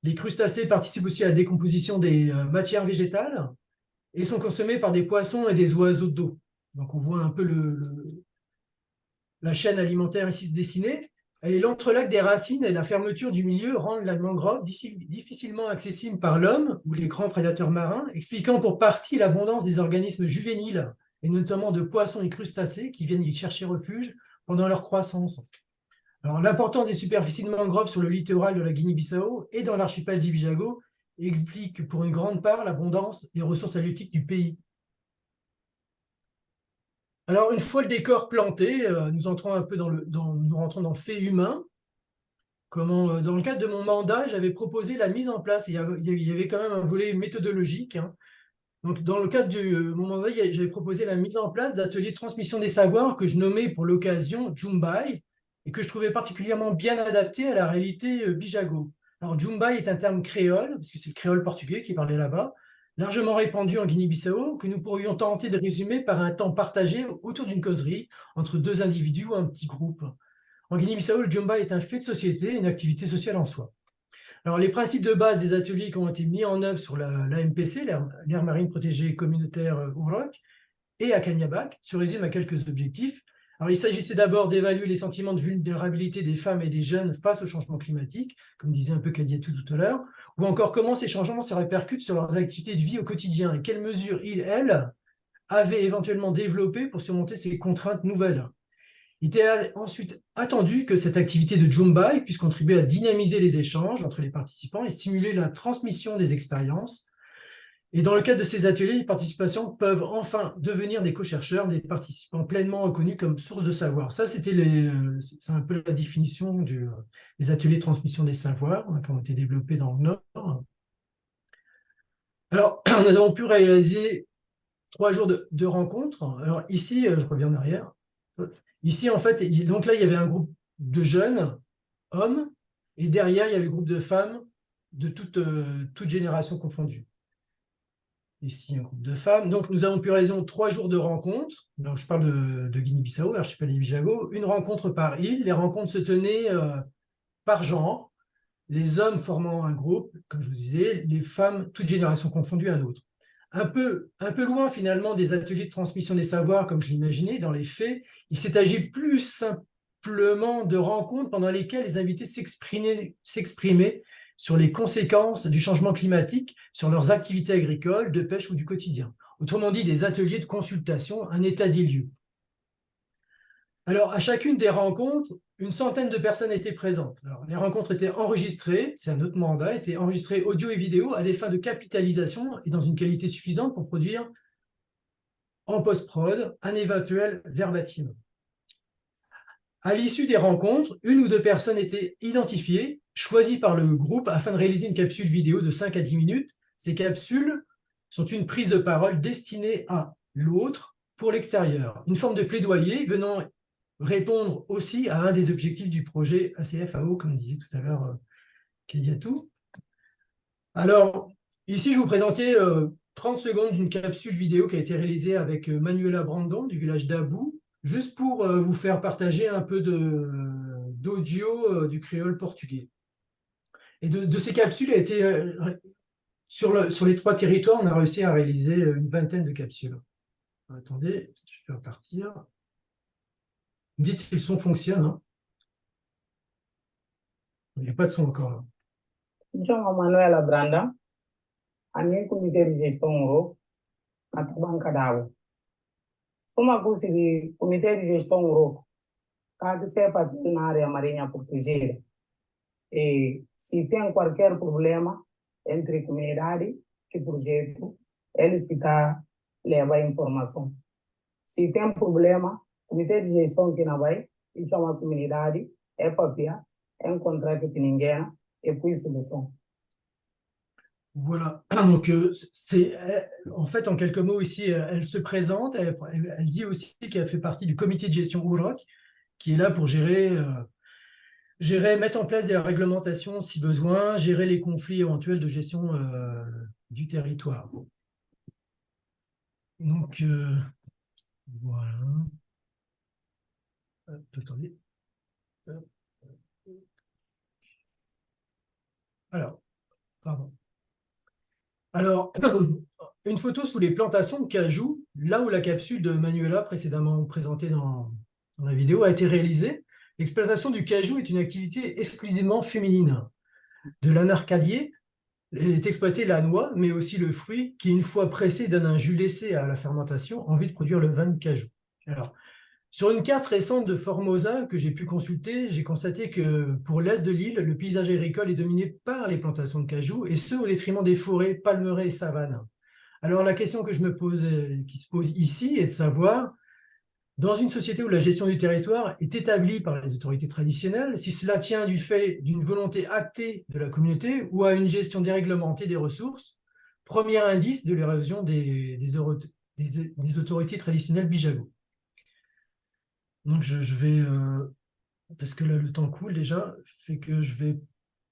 Les crustacés participent aussi à la décomposition des matières végétales et sont consommés par des poissons et des oiseaux d'eau. Donc on voit un peu la chaîne alimentaire ici se dessiner. Et l'entrelac des racines et la fermeture du milieu rendent la mangrove difficilement accessible par l'homme ou les grands prédateurs marins, expliquant pour partie l'abondance des organismes juvéniles, et notamment de poissons et crustacés qui viennent y chercher refuge pendant leur croissance. Alors, l'importance des superficies de mangroves sur le littoral de la Guinée-Bissau et dans l'archipel d'Ibijago explique pour une grande part l'abondance des ressources halieutiques du pays. Alors, une fois le décor planté, nous entrons un peu nous rentrons dans le fait humain. Comment, dans le cadre de mon mandat, j'avais proposé la mise en place, il y avait quand même un volet méthodologique, hein. Donc, dans le cadre de mon mandat, j'avais proposé la mise en place d'ateliers de transmission des savoirs que je nommais pour l'occasion Jumbai et que je trouvais particulièrement bien adapté à la réalité Bijago. Alors, Jumbai est un terme créole, parce que c'est le créole portugais qui est parlé là-bas, largement répandu en Guinée-Bissau, que nous pourrions tenter de résumer par un temps partagé autour d'une causerie entre deux individus ou un petit groupe. En Guinée-Bissau, le Jumbai est un fait de société, une activité sociale en soi. Alors, les principes de base des ateliers qui ont été mis en œuvre sur l'AMPC, l'aire marine protégée communautaire Ouroc, et à Kaniabac, se résument à quelques objectifs. Alors, il s'agissait d'abord d'évaluer les sentiments de vulnérabilité des femmes et des jeunes face au changement climatique, comme disait un peu Kadiatou tout à l'heure, ou encore comment ces changements se répercutent sur leurs activités de vie au quotidien et quelles mesures ils, elles, avaient éventuellement développées pour surmonter ces contraintes nouvelles. Il était ensuite attendu que cette activité de Jumbai puisse contribuer à dynamiser les échanges entre les participants et stimuler la transmission des expériences. Et dans le cadre de ces ateliers, les participations peuvent enfin devenir des co-chercheurs, des participants pleinement reconnus comme source de savoir. Ça, c'est un peu la définition des ateliers de transmission des savoirs, hein, qui ont été développés dans le Nord. Alors, nous avons pu réaliser 3 jours de rencontres. Alors ici, je reviens en arrière. Ici, en fait, donc là, il y avait un groupe de jeunes hommes, et derrière, il y avait un groupe de femmes de toute génération confondue. Ici, un groupe de femmes. Donc, nous avons pu réaliser 3 jours de rencontres. Donc, je parle de Guinée-Bissau, archipel d'Ibijago. Une rencontre par île. Les rencontres se tenaient par genre. Les hommes formant un groupe, comme je vous disais, les femmes, toutes générations confondues, un autre. Un peu loin finalement des ateliers de transmission des savoirs comme je l'imaginais, dans les faits, il s'est agi plus simplement de rencontres pendant lesquelles les invités s'exprimaient sur les conséquences du changement climatique sur leurs activités agricoles, de pêche ou du quotidien. Autrement dit, des ateliers de consultation, un état des lieux. Alors, à chacune des rencontres, une centaine de personnes étaient présentes. Alors, les rencontres étaient enregistrées, c'est un autre mandat, étaient enregistrées audio et vidéo à des fins de capitalisation et dans une qualité suffisante pour produire en post-prod un éventuel verbatim. À l'issue des rencontres, une ou deux personnes étaient identifiées, choisies par le groupe afin de réaliser une capsule vidéo de 5 à 10 minutes. Ces capsules sont une prise de parole destinée à l'autre pour l'extérieur, une forme de plaidoyer venant répondre aussi à un des objectifs du projet ACFAO, comme disait tout à l'heure Kediatou. Alors, ici, je vais vous présenter 30 secondes d'une capsule vidéo qui a été réalisée avec Manuela Brandon du village d'Abou, juste pour vous faire partager un peu d'audio du créole portugais. Et de ces capsules, sur les 3 territoires, on a réussi à réaliser une vingtaine de capsules. Attendez, je peux repartir. Vous me dites si le son fonctionne. Hein. Il n'y a pas de son encore là. Jongo Manuela Branda, anin comité de gestion ro, atabanka dawo. Kuma kusiri comité de gestion ro, cada sepa na área marinha protegida. E se tem qualquer problema entre comunidade e projeto, eles que tá leva a informação. Se tem problema, comitê de gestão que não vai, e chama a comunidade, é papia, é encontrar que ninguém, e puis solução. Voilà, donc en fait, en quelques mots ici, elle se présente, elle dit aussi qu'elle fait partie du comité de gestion UROC, qui est là pour gérer, mettre en place des réglementations si besoin, gérer les conflits éventuels de gestion du territoire. Donc, voilà. Hop, attendez. Hop. Alors, pardon. Alors, une photo sous les plantations de cajou, là où la capsule de Manuela, précédemment présentée dans la vidéo, a été réalisée. L'exploitation du cajou est une activité exclusivement féminine. De l'anarcadier est exploité la noix, mais aussi le fruit qui, une fois pressé, donne un jus laissé à la fermentation en vue de produire le vin de cajou. Alors, sur une carte récente de Formosa que j'ai pu consulter, j'ai constaté que pour l'est de l'île, le paysage agricole est dominé par les plantations de cajou, et ce au détriment des forêts, palmeraies et savanes. Alors la question que je me pose, qui se pose ici, est de savoir, dans une société où la gestion du territoire est établie par les autorités traditionnelles, si cela tient du fait d'une volonté actée de la communauté ou à une gestion déréglementée des ressources, premier indice de l'érosion des autorités traditionnelles bijago. Donc je vais, parce que là le temps coule déjà, fait que je vais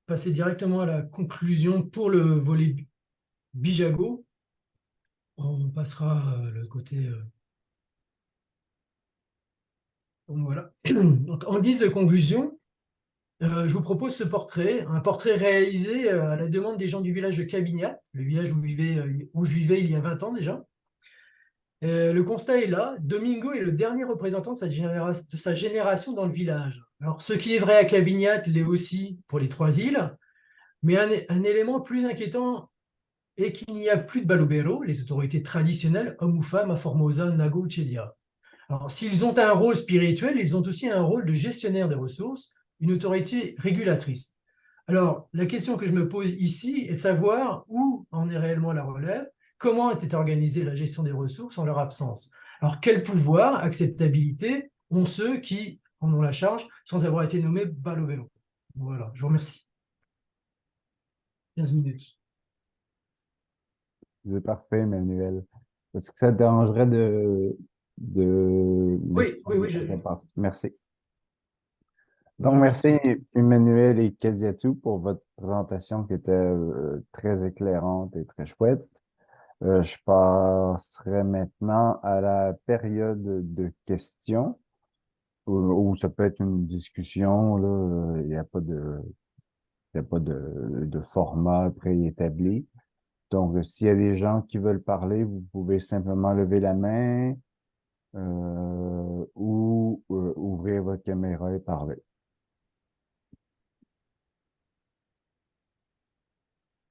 passer directement à la conclusion pour le volet bijago. On passera le côté... donc voilà. Donc, en guise de conclusion, je vous propose ce portrait, un portrait réalisé à la demande des gens du village de Cabignat, le village où je vivais il y a 20 ans déjà. Le constat est là, Domingo est le dernier représentant de sa génération dans le village. Alors, ce qui est vrai à Cabignat l'est aussi pour les 3 îles, mais un élément plus inquiétant est qu'il n'y a plus de balobero, les autorités traditionnelles, hommes ou femmes, à Formosa, Nago ou Chelia. Alors, s'ils ont un rôle spirituel, ils ont aussi un rôle de gestionnaire des ressources, une autorité régulatrice. Alors, la question que je me pose ici est de savoir où en est réellement la relève, comment était organisée la gestion des ressources en leur absence. Alors, quel pouvoir, acceptabilité ont ceux qui en ont la charge sans avoir été nommés balobelo. Voilà, je vous remercie. 15 minutes. C'est parfait, Emmanuel. Est-ce que ça te dérangerait de... Oui. Merci. Donc, merci Emmanuel et Kadiatou pour votre présentation qui était très éclairante et très chouette. Je passerai maintenant à la période de questions où ça peut être une discussion, là, il n'y a pas de format préétabli. Donc, s'il y a des gens qui veulent parler, vous pouvez simplement lever la main ou ouvrir votre caméra et parler.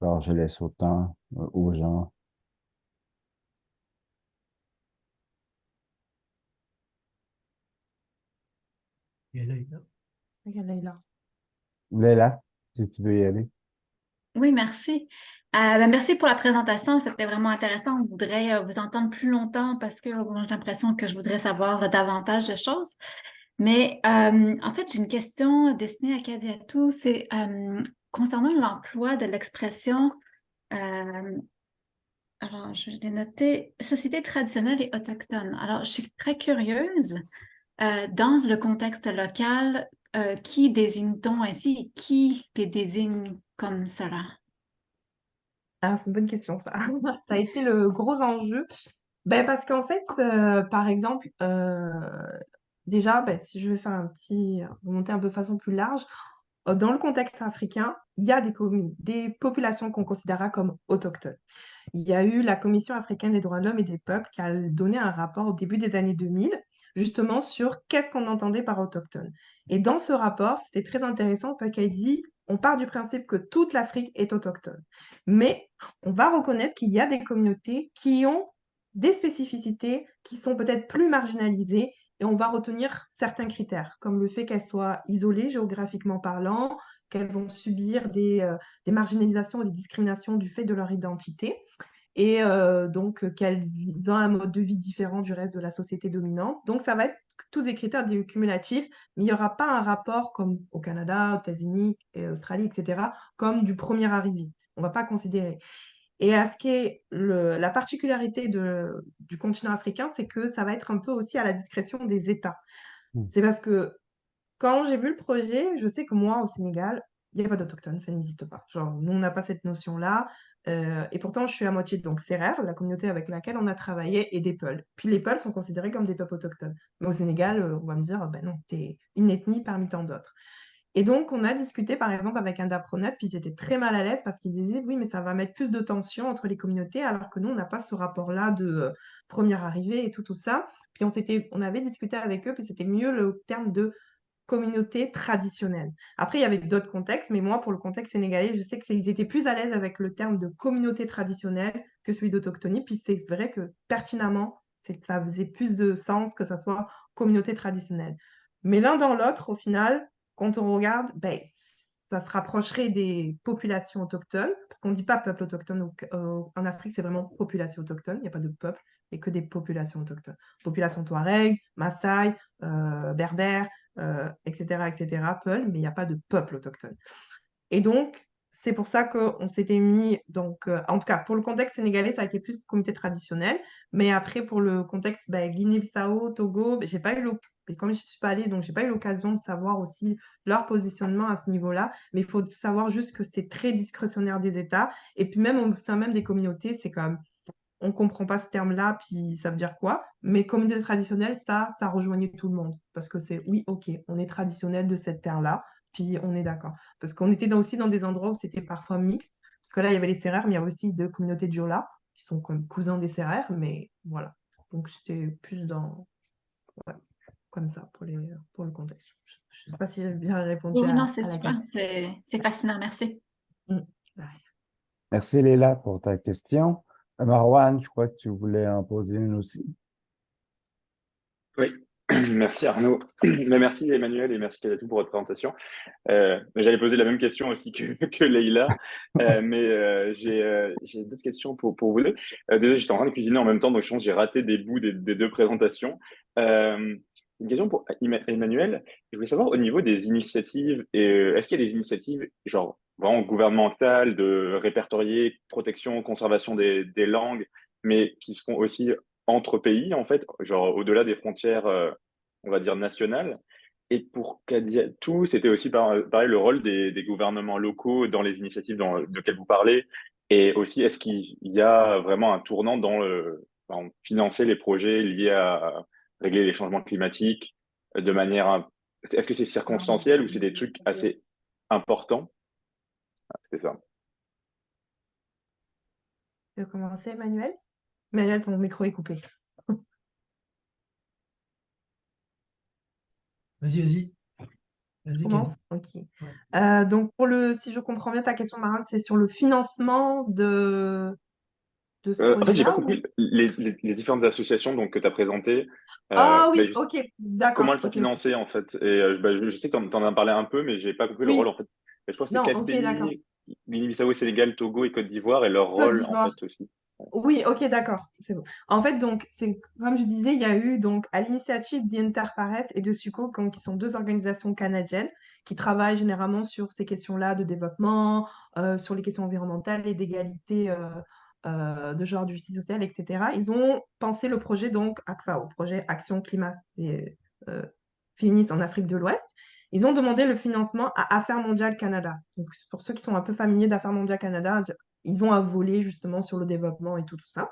Alors, je laisse autant aux gens. Il y a Leïla. Regarde, Leïla. Léla, si tu veux y aller. Oui, merci. Merci pour la présentation. C'était vraiment intéressant. On voudrait vous entendre plus longtemps parce que moi, j'ai l'impression que je voudrais savoir davantage de choses. Mais en fait, j'ai une question destinée à Kadiatou. C'est concernant l'emploi de l'expression, euh, alors je l'ai noté, société traditionnelle et autochtone. Alors, je suis très curieuse, dans le contexte local, qui désigne-t-on ainsi et qui les désigne comme cela? Ah, c'est une bonne question, ça. Ça a été le gros enjeu. Ben, parce qu'en fait, par exemple, déjà, ben, si je vais faire remonter un peu de façon plus large, dans le contexte africain, il y a des populations qu'on considérera comme autochtones. Il y a eu la Commission africaine des droits de l'homme et des peuples qui a donné un rapport au début des années 2000, justement sur qu'est-ce qu'on entendait par autochtone. Et dans ce rapport, c'était très intéressant parce qu'elle dit, on part du principe que toute l'Afrique est autochtone. Mais on va reconnaître qu'il y a des communautés qui ont des spécificités qui sont peut-être plus marginalisées et on va retenir certains critères, comme le fait qu'elles soient isolées géographiquement parlant, qu'elles vont subir des marginalisations ou des discriminations du fait de leur identité et donc qu'elles vivent dans un mode de vie différent du reste de la société dominante. Donc ça va être tous des critères cumulatifs, mais il n'y aura pas un rapport comme au Canada, aux États-Unis, et Australie, etc., comme du premier arrivé. On ne va pas considérer. Et à ce qui est la particularité du continent africain, c'est que ça va être un peu aussi à la discrétion des États. Mm. C'est parce que quand j'ai vu le projet, je sais que moi, au Sénégal, il n'y a pas d'autochtones, ça n'existe pas. Genre, nous, on n'a pas cette notion-là. Et pourtant, je suis à moitié donc Sérère, la communauté avec laquelle on a travaillé, et des Peuls. Puis les Peuls sont considérés comme des peuples autochtones. Mais au Sénégal, on va me dire, ben non, t'es une ethnie parmi tant d'autres. Et donc, on a discuté, par exemple, avec un d'apprenant, puis ils étaient très mal à l'aise parce qu'ils disaient, oui, mais ça va mettre plus de tension entre les communautés, alors que nous, on n'a pas ce rapport-là de première arrivée et tout ça. Puis on avait discuté avec eux, puis c'était mieux le terme de communauté traditionnelle. Après, il y avait d'autres contextes, mais moi, pour le contexte sénégalais, je sais qu'ils étaient plus à l'aise avec le terme de communauté traditionnelle que celui d'autochtonie. Puis c'est vrai que pertinemment, ça faisait plus de sens que ça soit communauté traditionnelle. Mais l'un dans l'autre, au final, quand on regarde, ben, ça se rapprocherait des populations autochtones, parce qu'on ne dit pas peuple autochtone en Afrique, c'est vraiment population autochtone, il n'y a pas de peuple, et que des populations autochtones. Population Touareg, Maasai, Berbère, etc., Peul, mais il n'y a pas de peuple autochtone. Et donc, c'est pour ça qu'on s'était mis, donc, en tout cas, pour le contexte sénégalais, ça a été plus comité traditionnel, mais après, pour le contexte Guinée-Bissau, Togo, j'ai pas eu comme je ne suis pas allée, donc j'ai pas eu l'occasion de savoir aussi leur positionnement à ce niveau-là, mais il faut savoir juste que c'est très discrétionnaire des États, et puis même au sein même des communautés, c'est comme on comprend pas ce terme-là, puis ça veut dire quoi. Mais communauté traditionnelle, ça rejoignait tout le monde. Parce que c'est, oui, ok, on est traditionnel de cette terre-là, puis on est d'accord. Parce qu'on était aussi dans des endroits où c'était parfois mixte. Parce que là, il y avait les Sérères, mais il y a aussi deux communautés de Jola, qui sont comme cousins des Sérères, mais voilà. Donc c'était plus ouais, comme ça pour le contexte. Je ne sais pas si j'ai bien répondu Oui, non, c'est à la super. question. C'est fascinant. Merci. Mm. Merci Léla pour ta question. Marwan, je crois que tu voulais en poser une aussi. Oui, merci Arnaud. Mais merci Emmanuel et merci Kadatou pour votre présentation. J'allais poser la même question aussi que Leïla, mais j'ai d'autres questions pour vous deux. Déjà, j'étais en train de cuisiner en même temps, donc je pense que j'ai raté des bouts des deux présentations. Une question pour Emmanuel. Je voulais savoir au niveau des initiatives, est-ce qu'il y a des initiatives genre vraiment gouvernementales de répertorier protection, conservation des langues, mais qui se font aussi entre pays en fait, genre au-delà des frontières, on va dire nationales? Et pour Kadiatou, c'était aussi pareil le rôle des gouvernements locaux dans les initiatives de lesquelles vous parlez. Et aussi, est-ce qu'il y a vraiment un tournant dans financer les projets liés à régler les changements climatiques de manière... Est-ce que c'est circonstanciel ou c'est des trucs assez importants? Ah, c'était ça. Tu veux commencer, Emmanuel? Emmanuel, ton micro est coupé. Vas-y, vas-y. Je Vas-y, commence? Kadi. Ok. Ouais. Donc, si je comprends bien ta question, Marine, c'est sur le financement de ce En fait, j'ai pas projet-là ou... compris les différentes associations donc, que tu as présentées. Ah oui, Ben, ok, comment d'accord, elles sont ok. financées en fait? Et ben, je sais que tu en as parlé un peu, mais j'ai pas compris le rôle Oui, en fait. Et je crois que c'est non, quatre ok, d'accord. pays. Guinée-Bissau, Sénégal, Togo et Côte d'Ivoire et leur Côte rôle en d'Ivoire. fait aussi. Oui, ok, d'accord, c'est bon. En fait, donc, c'est comme je disais, il y a eu donc à l'initiative d'Interpares et de SUCO, qui sont deux organisations canadiennes qui travaillent généralement sur ces questions-là de développement, sur les questions environnementales et d'égalité de genre, de justice sociale, etc. Ils ont pensé le projet donc ACFAO, projet Action Climat et Féministe en Afrique de l'Ouest. Ils ont demandé le financement à Affaires mondiales Canada. Donc, pour ceux qui sont un peu familiers d'Affaires mondiales Canada, ils ont un volet justement sur le développement et tout ça.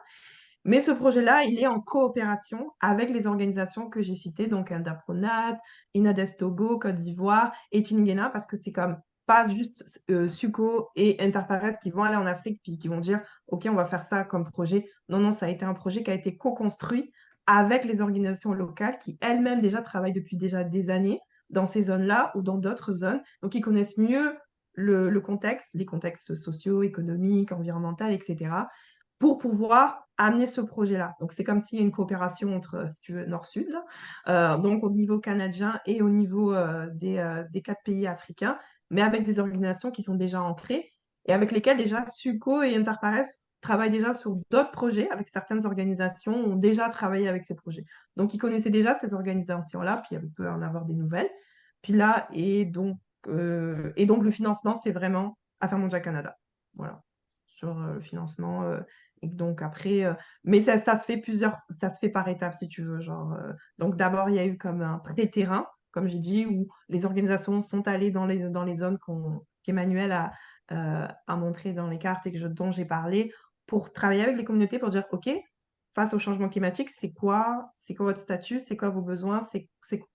Mais ce projet-là, il est en coopération avec les organisations que j'ai citées, donc Indapronat, Inades Togo, Côte d'Ivoire et Tingena, parce que c'est comme pas juste SUCO et Interpares qui vont aller en Afrique puis qui vont dire OK, on va faire ça comme projet. Non, non, ça a été un projet qui a été co-construit avec les organisations locales qui elles-mêmes déjà travaillent depuis déjà des années dans ces zones-là ou dans d'autres zones. Donc, ils connaissent mieux le contexte, les contextes sociaux, économiques, environnementaux, etc., pour pouvoir amener ce projet-là. Donc, c'est comme s'il y a une coopération entre, si tu veux, Nord-Sud, donc au niveau canadien et au niveau des 4 pays africains, mais avec des organisations qui sont déjà ancrées et avec lesquelles déjà SUCO et Interpares travaillent déjà sur d'autres projets, avec certaines organisations ont déjà travaillé avec ces projets. Donc, ils connaissaient déjà ces organisations-là, puis il peut en avoir des nouvelles. Puis là, et donc le financement, c'est vraiment Affaires mondiales Canada. Voilà, sur le financement. Et donc après, mais ça se fait par étapes si tu veux. Genre, donc d'abord, il y a eu comme un pré-terrain, comme j'ai dit, où les organisations sont allées dans les zones qu'Emmanuel a montré dans les cartes et dont j'ai parlé, pour travailler avec les communautés, pour dire, OK, face au changement climatique, c'est quoi votre statut, c'est quoi vos besoins,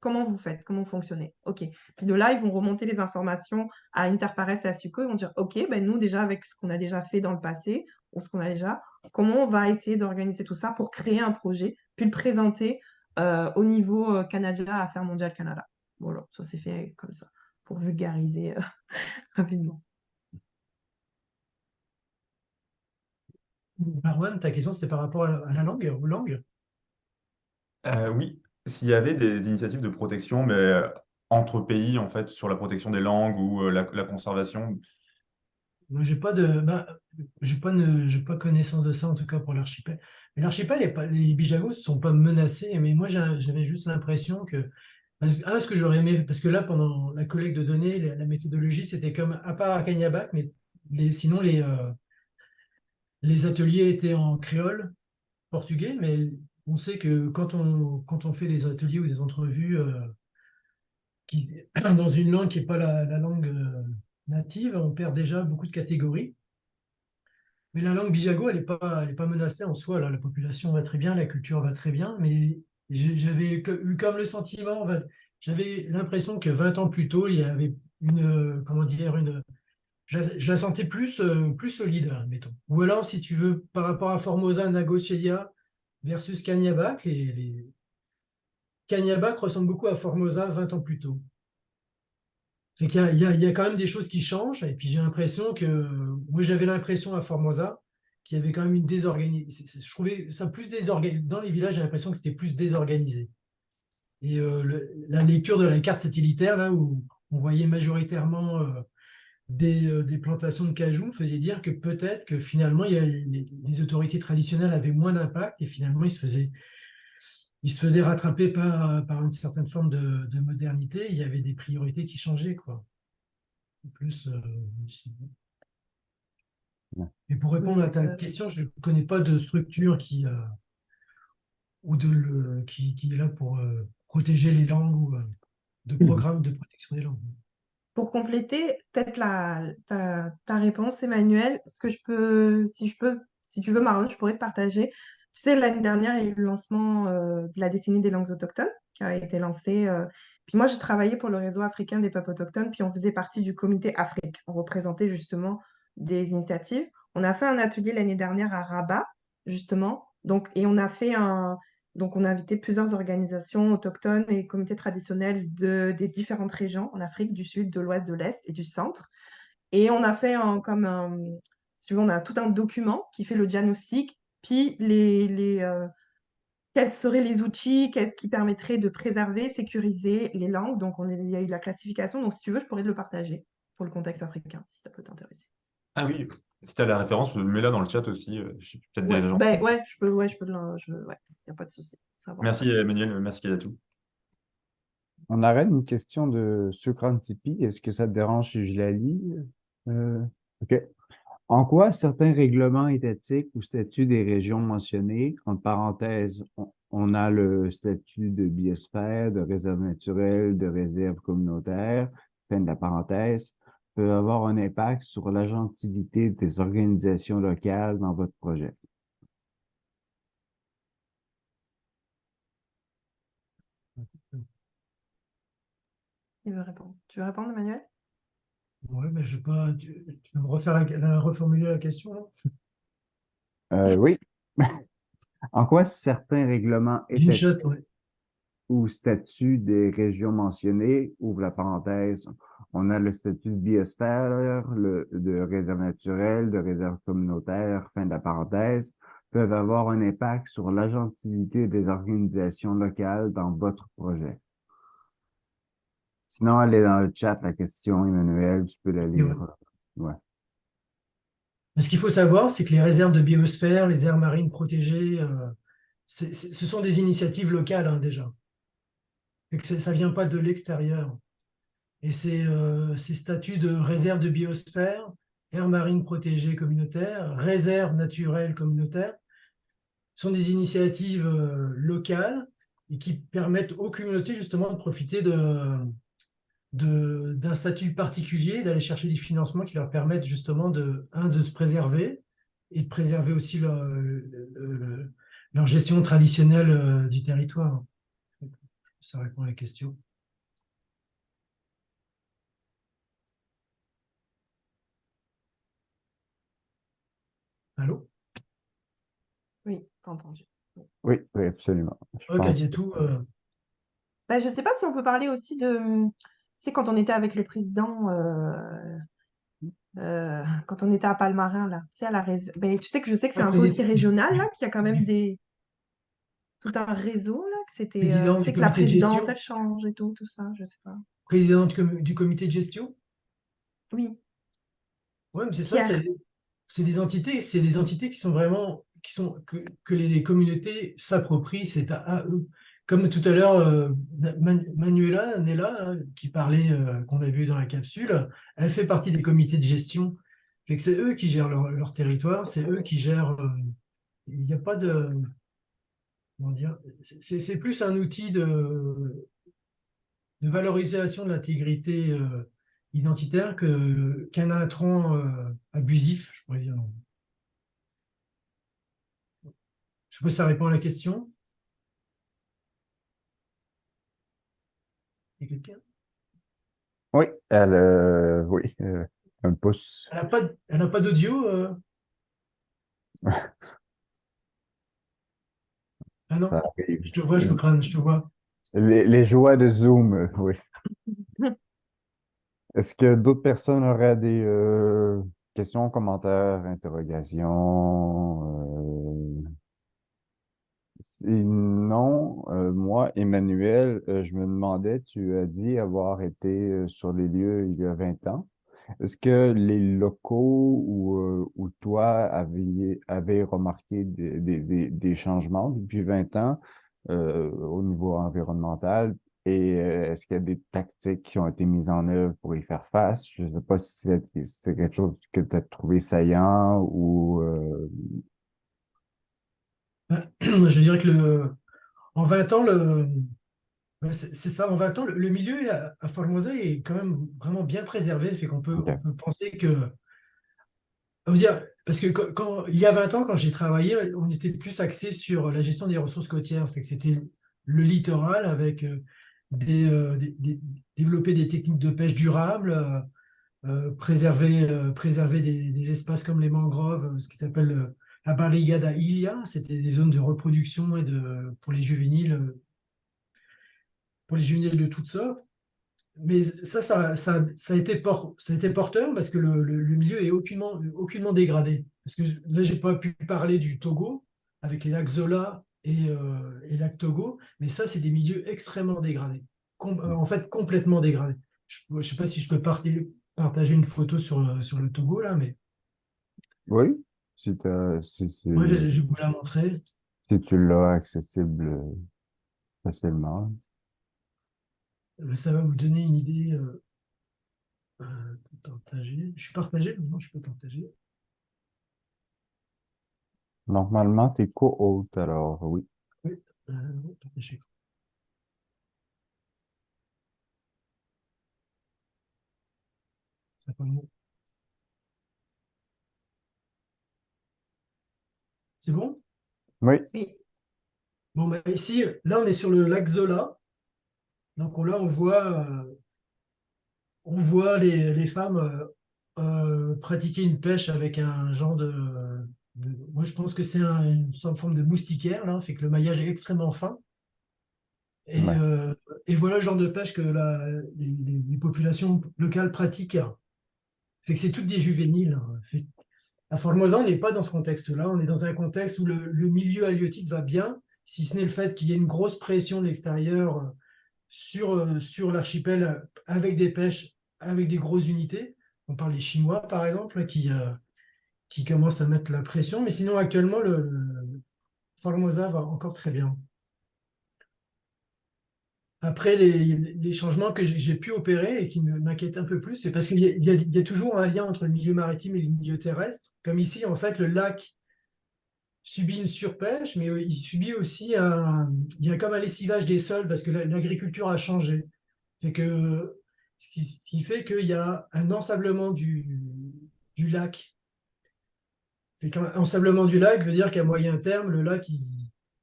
comment vous faites, comment vous fonctionnez. OK. Puis de là, ils vont remonter les informations à Interpares et à SUCO, ils vont dire, OK, ben nous déjà, avec ce qu'on a déjà fait dans le passé, ou ce qu'on a déjà, comment on va essayer d'organiser tout ça pour créer un projet, puis le présenter au niveau canadien à Affaires mondiales Canada. Voilà, ça s'est fait comme ça, pour vulgariser rapidement. Marwan, ta question, c'était par rapport à la langue, aux langues? Oui, s'il y avait des initiatives de protection, mais entre pays, en fait, sur la protection des langues ou la conservation. Moi, j'ai pas connaissance de ça, en tout cas pour l'archipel. Mais l'archipel, les Bijagos ne sont pas menacés, mais moi, j'avais juste l'impression que. Ce que j'aurais aimé, parce que là, pendant la collecte de données, la méthodologie, c'était comme, à part à Kanyabac, mais sinon, les ateliers étaient en créole, portugais, mais on sait que quand on fait des ateliers ou des entrevues dans une langue qui n'est pas la langue native, on perd déjà beaucoup de catégories. Mais la langue bijago, elle est pas menacée en soi. Là, la population va très bien, la culture va très bien, mais j'avais eu comme le sentiment, j'avais l'impression que 20 ans plus tôt, il y avait comment dire, je la sentais plus solide, hein, mettons. Ou alors, si tu veux, par rapport à Formosa, Nagochelia versus Kanyabac, Kanyabac ressemble beaucoup à Formosa 20 ans plus tôt. Fait qu'il y a quand même des choses qui changent. Et puis j'ai l'impression que, moi j'avais l'impression à Formosa qu'il y avait quand même une désorganisation. Je trouvais ça plus désorganisé. Dans les villages, j'ai l'impression que c'était plus désorganisé. Et la lecture de la carte satellitaire, là où on voyait majoritairement des plantations de cajou, faisait dire que peut-être que finalement les autorités traditionnelles avaient moins d'impact et finalement ils se faisaient rattraper par une certaine forme de modernité. Il y avait des priorités qui changeaient, quoi. Plus ici. Et pour répondre à ta question, je ne connais pas de structure qui est là pour protéger les langues ou de programme de protection des langues. Pour compléter peut-être ta réponse, Emmanuel, si tu veux, Marlon, je pourrais te partager. Tu sais, l'année dernière, il y a eu le lancement de la décennie des langues autochtones qui a été lancé. Puis moi, j'ai travaillé pour le réseau africain des peuples autochtones, puis on faisait partie du comité Afrique. On représentait justement des initiatives. On a fait un atelier l'année dernière à Rabat, justement. Donc, et on a invité plusieurs organisations autochtones et comités traditionnels des différentes régions en Afrique, du Sud, de l'Ouest, de l'Est et du Centre. Et on a fait si tu veux, on a tout un document qui fait le diagnostic, puis quels seraient les outils, qu'est-ce qui permettrait de préserver, sécuriser les langues. Donc, il y a eu la classification. Donc, si tu veux, je pourrais te le partager pour le contexte africain, si ça peut t'intéresser. Ah oui, si tu as la référence, mets-la dans le chat aussi. Je suis peut-être Ouais, des gens. ben ouais, je peux, ouais, ouais, y a pas de souci. Ça va. Merci Emmanuel, merci Kadiatou. On arrête une question de Sukran Tipi. Est-ce que ça te dérange si je la lis? OK. En quoi certains règlements étatiques ou statuts des régions mentionnées, entre parenthèses, on a le statut de biosphère, de réserve naturelle, de réserve communautaire, fin de la parenthèse, peuvent avoir un impact sur l'agentivité des organisations locales dans votre projet? Il veut répondre. Tu veux répondre, Emmanuel? Ouais, mais je sais pas. Tu peux me refaire reformuler la question, là? Oui. En quoi certains règlements étatiques Shot, ouais. ou statut des régions mentionnées, ouvre la parenthèse, on a le statut de biosphère, de réserve naturelle, de réserve communautaire, fin de la parenthèse, peuvent avoir un impact sur l'agentivité des organisations locales dans votre projet. Sinon, elle est dans le chat, la question, Emmanuel, tu peux la Et ouais. lire. Ouais. Mais ce qu'il faut savoir, c'est que les réserves de biosphère, les aires marines protégées, ce sont des initiatives locales, hein, déjà. Et que ça ne vient pas de l'extérieur. Et ces statuts de réserve de biosphère, aires marines protégées communautaires, réserves naturelles communautaires, sont des initiatives locales et qui permettent aux communautés justement de profiter d'un statut particulier, d'aller chercher des financements qui leur permettent justement de se préserver et de préserver aussi leur gestion traditionnelle du territoire. Ça répond à la question. Allô? Oui, t'as entendu. Oui, oui, absolument. Je Ok, pense. tout. Ben, je sais pas si on peut parler aussi de. C'est quand on était avec le président, quand on était à Palmarin, là, tu sais, à la ben, tu sais que je sais que c'est un peu aussi régional, là, qu'il y a quand même tout un réseau, là, que c'était. Président Tu du sais que la comité de présidence, gestion. elle change et tout ça, je sais pas. Président du comité de gestion. Oui, Oui, mais c'est ça, Pierre. c'est des entités qui sont vraiment, que les communautés s'approprient, c'est à eux. Comme tout à l'heure, Manuela Nella, hein, qui parlait, qu'on a vu dans la capsule, elle fait partie des comités de gestion. Fait que c'est eux qui gèrent leur territoire, c'est eux qui gèrent. Il n'y a pas de. Comment dire, c'est plus un outil de valorisation de l'intégrité identitaire qu'un intrant abusif, je pourrais dire. Je sais pas si ça répond à la question. Il y a quelqu'un? Oui, oui, un pouce. Elle n'a pas d'audio. Ah non, Ça arrive. je te vois, Choukran, je te vois. Les joies de Zoom, oui. Est-ce que d'autres personnes auraient des questions, commentaires, interrogations? Sinon, moi, Emmanuel, je me demandais, tu as dit avoir été sur les lieux il y a 20 ans. Est-ce que les locaux ou toi avez remarqué des changements depuis 20 ans au niveau environnemental? Et est-ce qu'il y a des tactiques qui ont été mises en œuvre pour y faire face? Je ne sais pas si c'est quelque chose que tu as trouvé saillant ou Je dirais que en 20 ans, c'est ça, en 20 ans, le milieu à Formosa est quand même vraiment bien préservé. Fait qu'on OK. on peut penser que. On veut dire, parce que il y a 20 ans, quand j'ai travaillé, on était plus axé sur la gestion des ressources côtières. Fait que c'était le littoral avec développer des techniques de pêche durables, préserver des espaces comme les mangroves, ce qui s'appelle la barriga da ilha. C'était des zones de reproduction et pour les juvéniles de toutes sortes. Mais ça a été porteur parce que le milieu est aucunement dégradé. Parce que là, j'ai pas pu parler du Togo avec les lacs Zola et lac Togo, mais ça, c'est des milieux extrêmement dégradés. En fait, complètement dégradés. Je ne sais pas si je peux partager une photo sur le Togo, là, mais Oui, Moi, je vais vous la montrer. si tu l'as accessible facilement. Ça va vous donner une idée de partager. Je suis partagé? Non, je peux partager. Normalement, tu es co-hôte, alors oui. Oui, partager. Ça prend le mot. C'est bon? Oui, Oui. Bon, bah, ici, là, on est sur le lac Zola. Donc là, on voit les femmes pratiquer une pêche avec un genre moi, je pense que c'est une forme de moustiquaire, là, fait que le maillage est extrêmement fin. Et, ouais. euh, et voilà le genre de pêche que les populations locales pratiquent. Fait que c'est toutes des juvéniles, hein. À Formosa, on n'est pas dans ce contexte-là. On est dans un contexte où le milieu halieutique va bien, si ce n'est le fait qu'il y ait une grosse pression de l'extérieur sur l'archipel avec des pêches, avec des grosses unités. On parle des Chinois, par exemple, qui commencent à mettre la pression. Mais sinon, actuellement, le Formosa va encore très bien. Après, les changements que j'ai pu opérer et qui m'inquiètent un peu plus, c'est parce qu'il y a toujours un lien entre le milieu maritime et le milieu terrestre. Comme ici, en fait, le lac subit une surpêche, mais il subit aussi il y a comme un lessivage des sols parce que l'agriculture a changé. Fait que, ce qui fait qu'il y a un ensablement du lac. Fait qu'un ensablement du lac veut dire qu'à moyen terme, le lac il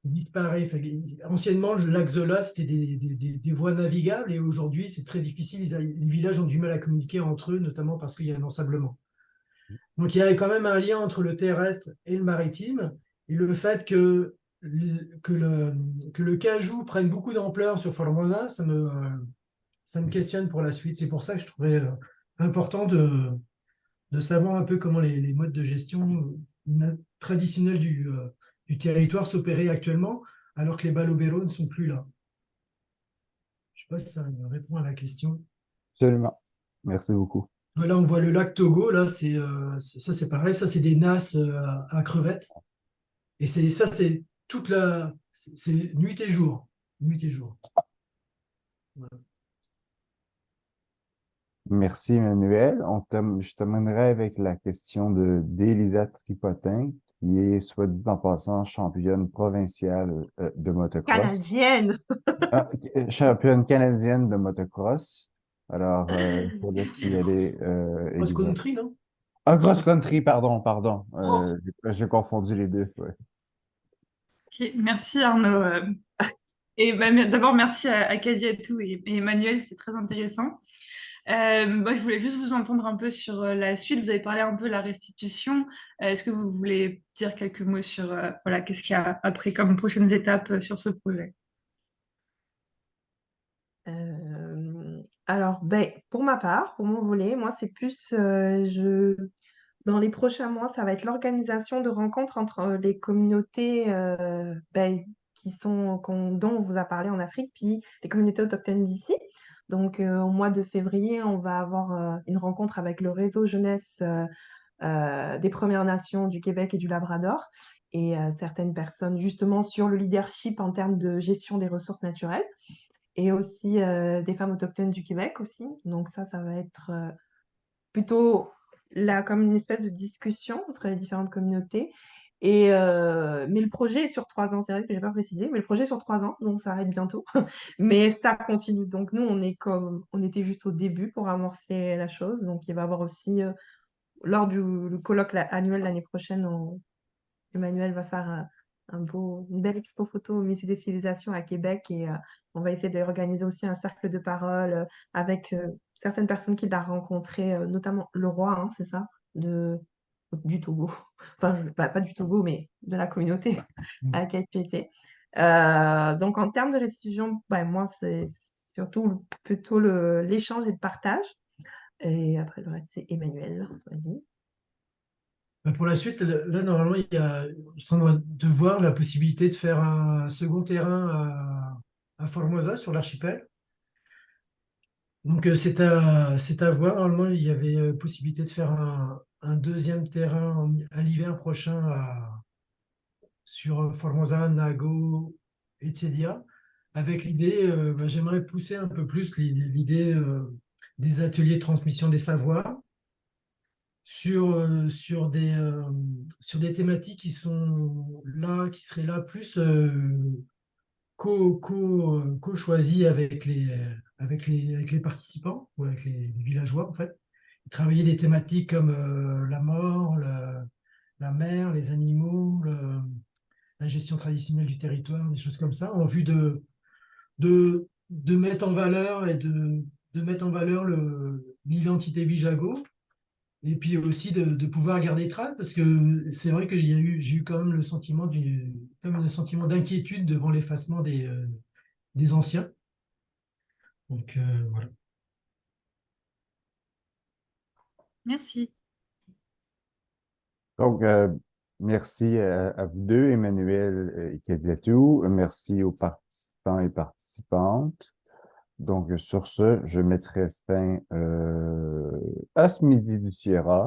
disparaît. Anciennement, le lac Zola, c'était des voies navigables et aujourd'hui, c'est très difficile. Les villages ont du mal à communiquer entre eux, notamment parce qu'il y a un ensablement. Donc il y a quand même un lien entre le terrestre et le maritime, et le fait que le cajou prenne beaucoup d'ampleur sur Formosa, ça me questionne pour la suite. C'est pour ça que je trouvais important de savoir un peu comment les modes de gestion traditionnels du territoire s'opéraient actuellement, alors que les balobéros ne sont plus là. Je ne sais pas si ça répond à la question. Absolument. Merci beaucoup. Là, on voit le lac Togo, là, ça c'est pareil, ça c'est des nasses à crevettes. Et ça, c'est c'est nuit et jour. Nuit et jour. Voilà. Merci, Emmanuel. Je terminerai avec la question d'Élisa Tripotin, qui est, soit dit en passant, championne provinciale de motocross. Canadienne. Ah, championne canadienne de motocross. Alors, je te laisse y aller, Élisa. Cross-country, non? Ah, cross-country, pardon. Oh, J'ai confondu les deux. Ouais. Ok, merci Arnaud. Et ben, d'abord, merci à Kadiatou et Emmanuel, c'est très intéressant. Moi, je voulais juste vous entendre un peu sur la suite. Vous avez parlé un peu de la restitution. Est-ce que vous voulez dire quelques mots sur voilà, qu'est-ce qu'il y a après comme prochaines étapes sur ce projet? Alors, ben, pour ma part, pour mon volet, moi, c'est plus, dans les prochains mois, ça va être l'organisation de rencontres entre les communautés ben, dont on vous a parlé en Afrique, puis les communautés autochtones d'ici. Donc, au mois de février, on va avoir une rencontre avec le réseau jeunesse des Premières Nations du Québec et du Labrador et certaines personnes justement sur le leadership en termes de gestion des ressources naturelles et aussi des femmes autochtones du Québec aussi. Donc ça va être plutôt là comme une espèce de discussion entre les différentes communautés. Mais le projet est sur 3 ans, c'est vrai que je n'ai pas précisé, mais le projet est sur 3 ans, donc ça arrête bientôt. Mais ça continue. Donc nous, on était juste au début pour amorcer la chose. Donc il va y avoir aussi, lors du colloque annuel l'année prochaine, Emmanuel va faire une belle expo photo au Musée des civilisations à Québec et on va essayer d'organiser aussi un cercle de parole avec certaines personnes qu'il a rencontrées, notamment le roi, hein, c'est ça, du Togo. Enfin, pas du Togo, mais de la communauté à laquelle tu étais. Donc, en termes de restitution, ben, moi, c'est surtout plutôt l'échange et le partage. Et après, le reste, c'est Emmanuel. Vas-y. Pour la suite, là, normalement, je suis en train de voir la possibilité de faire un second terrain à Formosa, sur l'archipel. Donc, c'est à voir. Normalement, il y avait possibilité de faire un deuxième terrain à l'hiver prochain sur Formosa, Nago et Tedia, avec l'idée, j'aimerais pousser un peu plus l'idée des ateliers de transmission des savoirs sur des thématiques qui sont là, qui seraient là plus co-choisies avec les participants ou avec les villageois, en fait. Travailler des thématiques comme la mort, la mer, les animaux, la gestion traditionnelle du territoire, des choses comme ça, en vue de mettre en valeur de mettre en valeur l'identité Bijago, et puis aussi de pouvoir garder trace, parce que c'est vrai que j'ai eu quand même comme le sentiment d'inquiétude devant l'effacement des anciens. Donc voilà. Merci. Donc, merci à vous deux, Emmanuel et Kadiatou. Merci aux participants et participantes. Donc, sur ce, je mettrai fin à ce Midi du Sierra.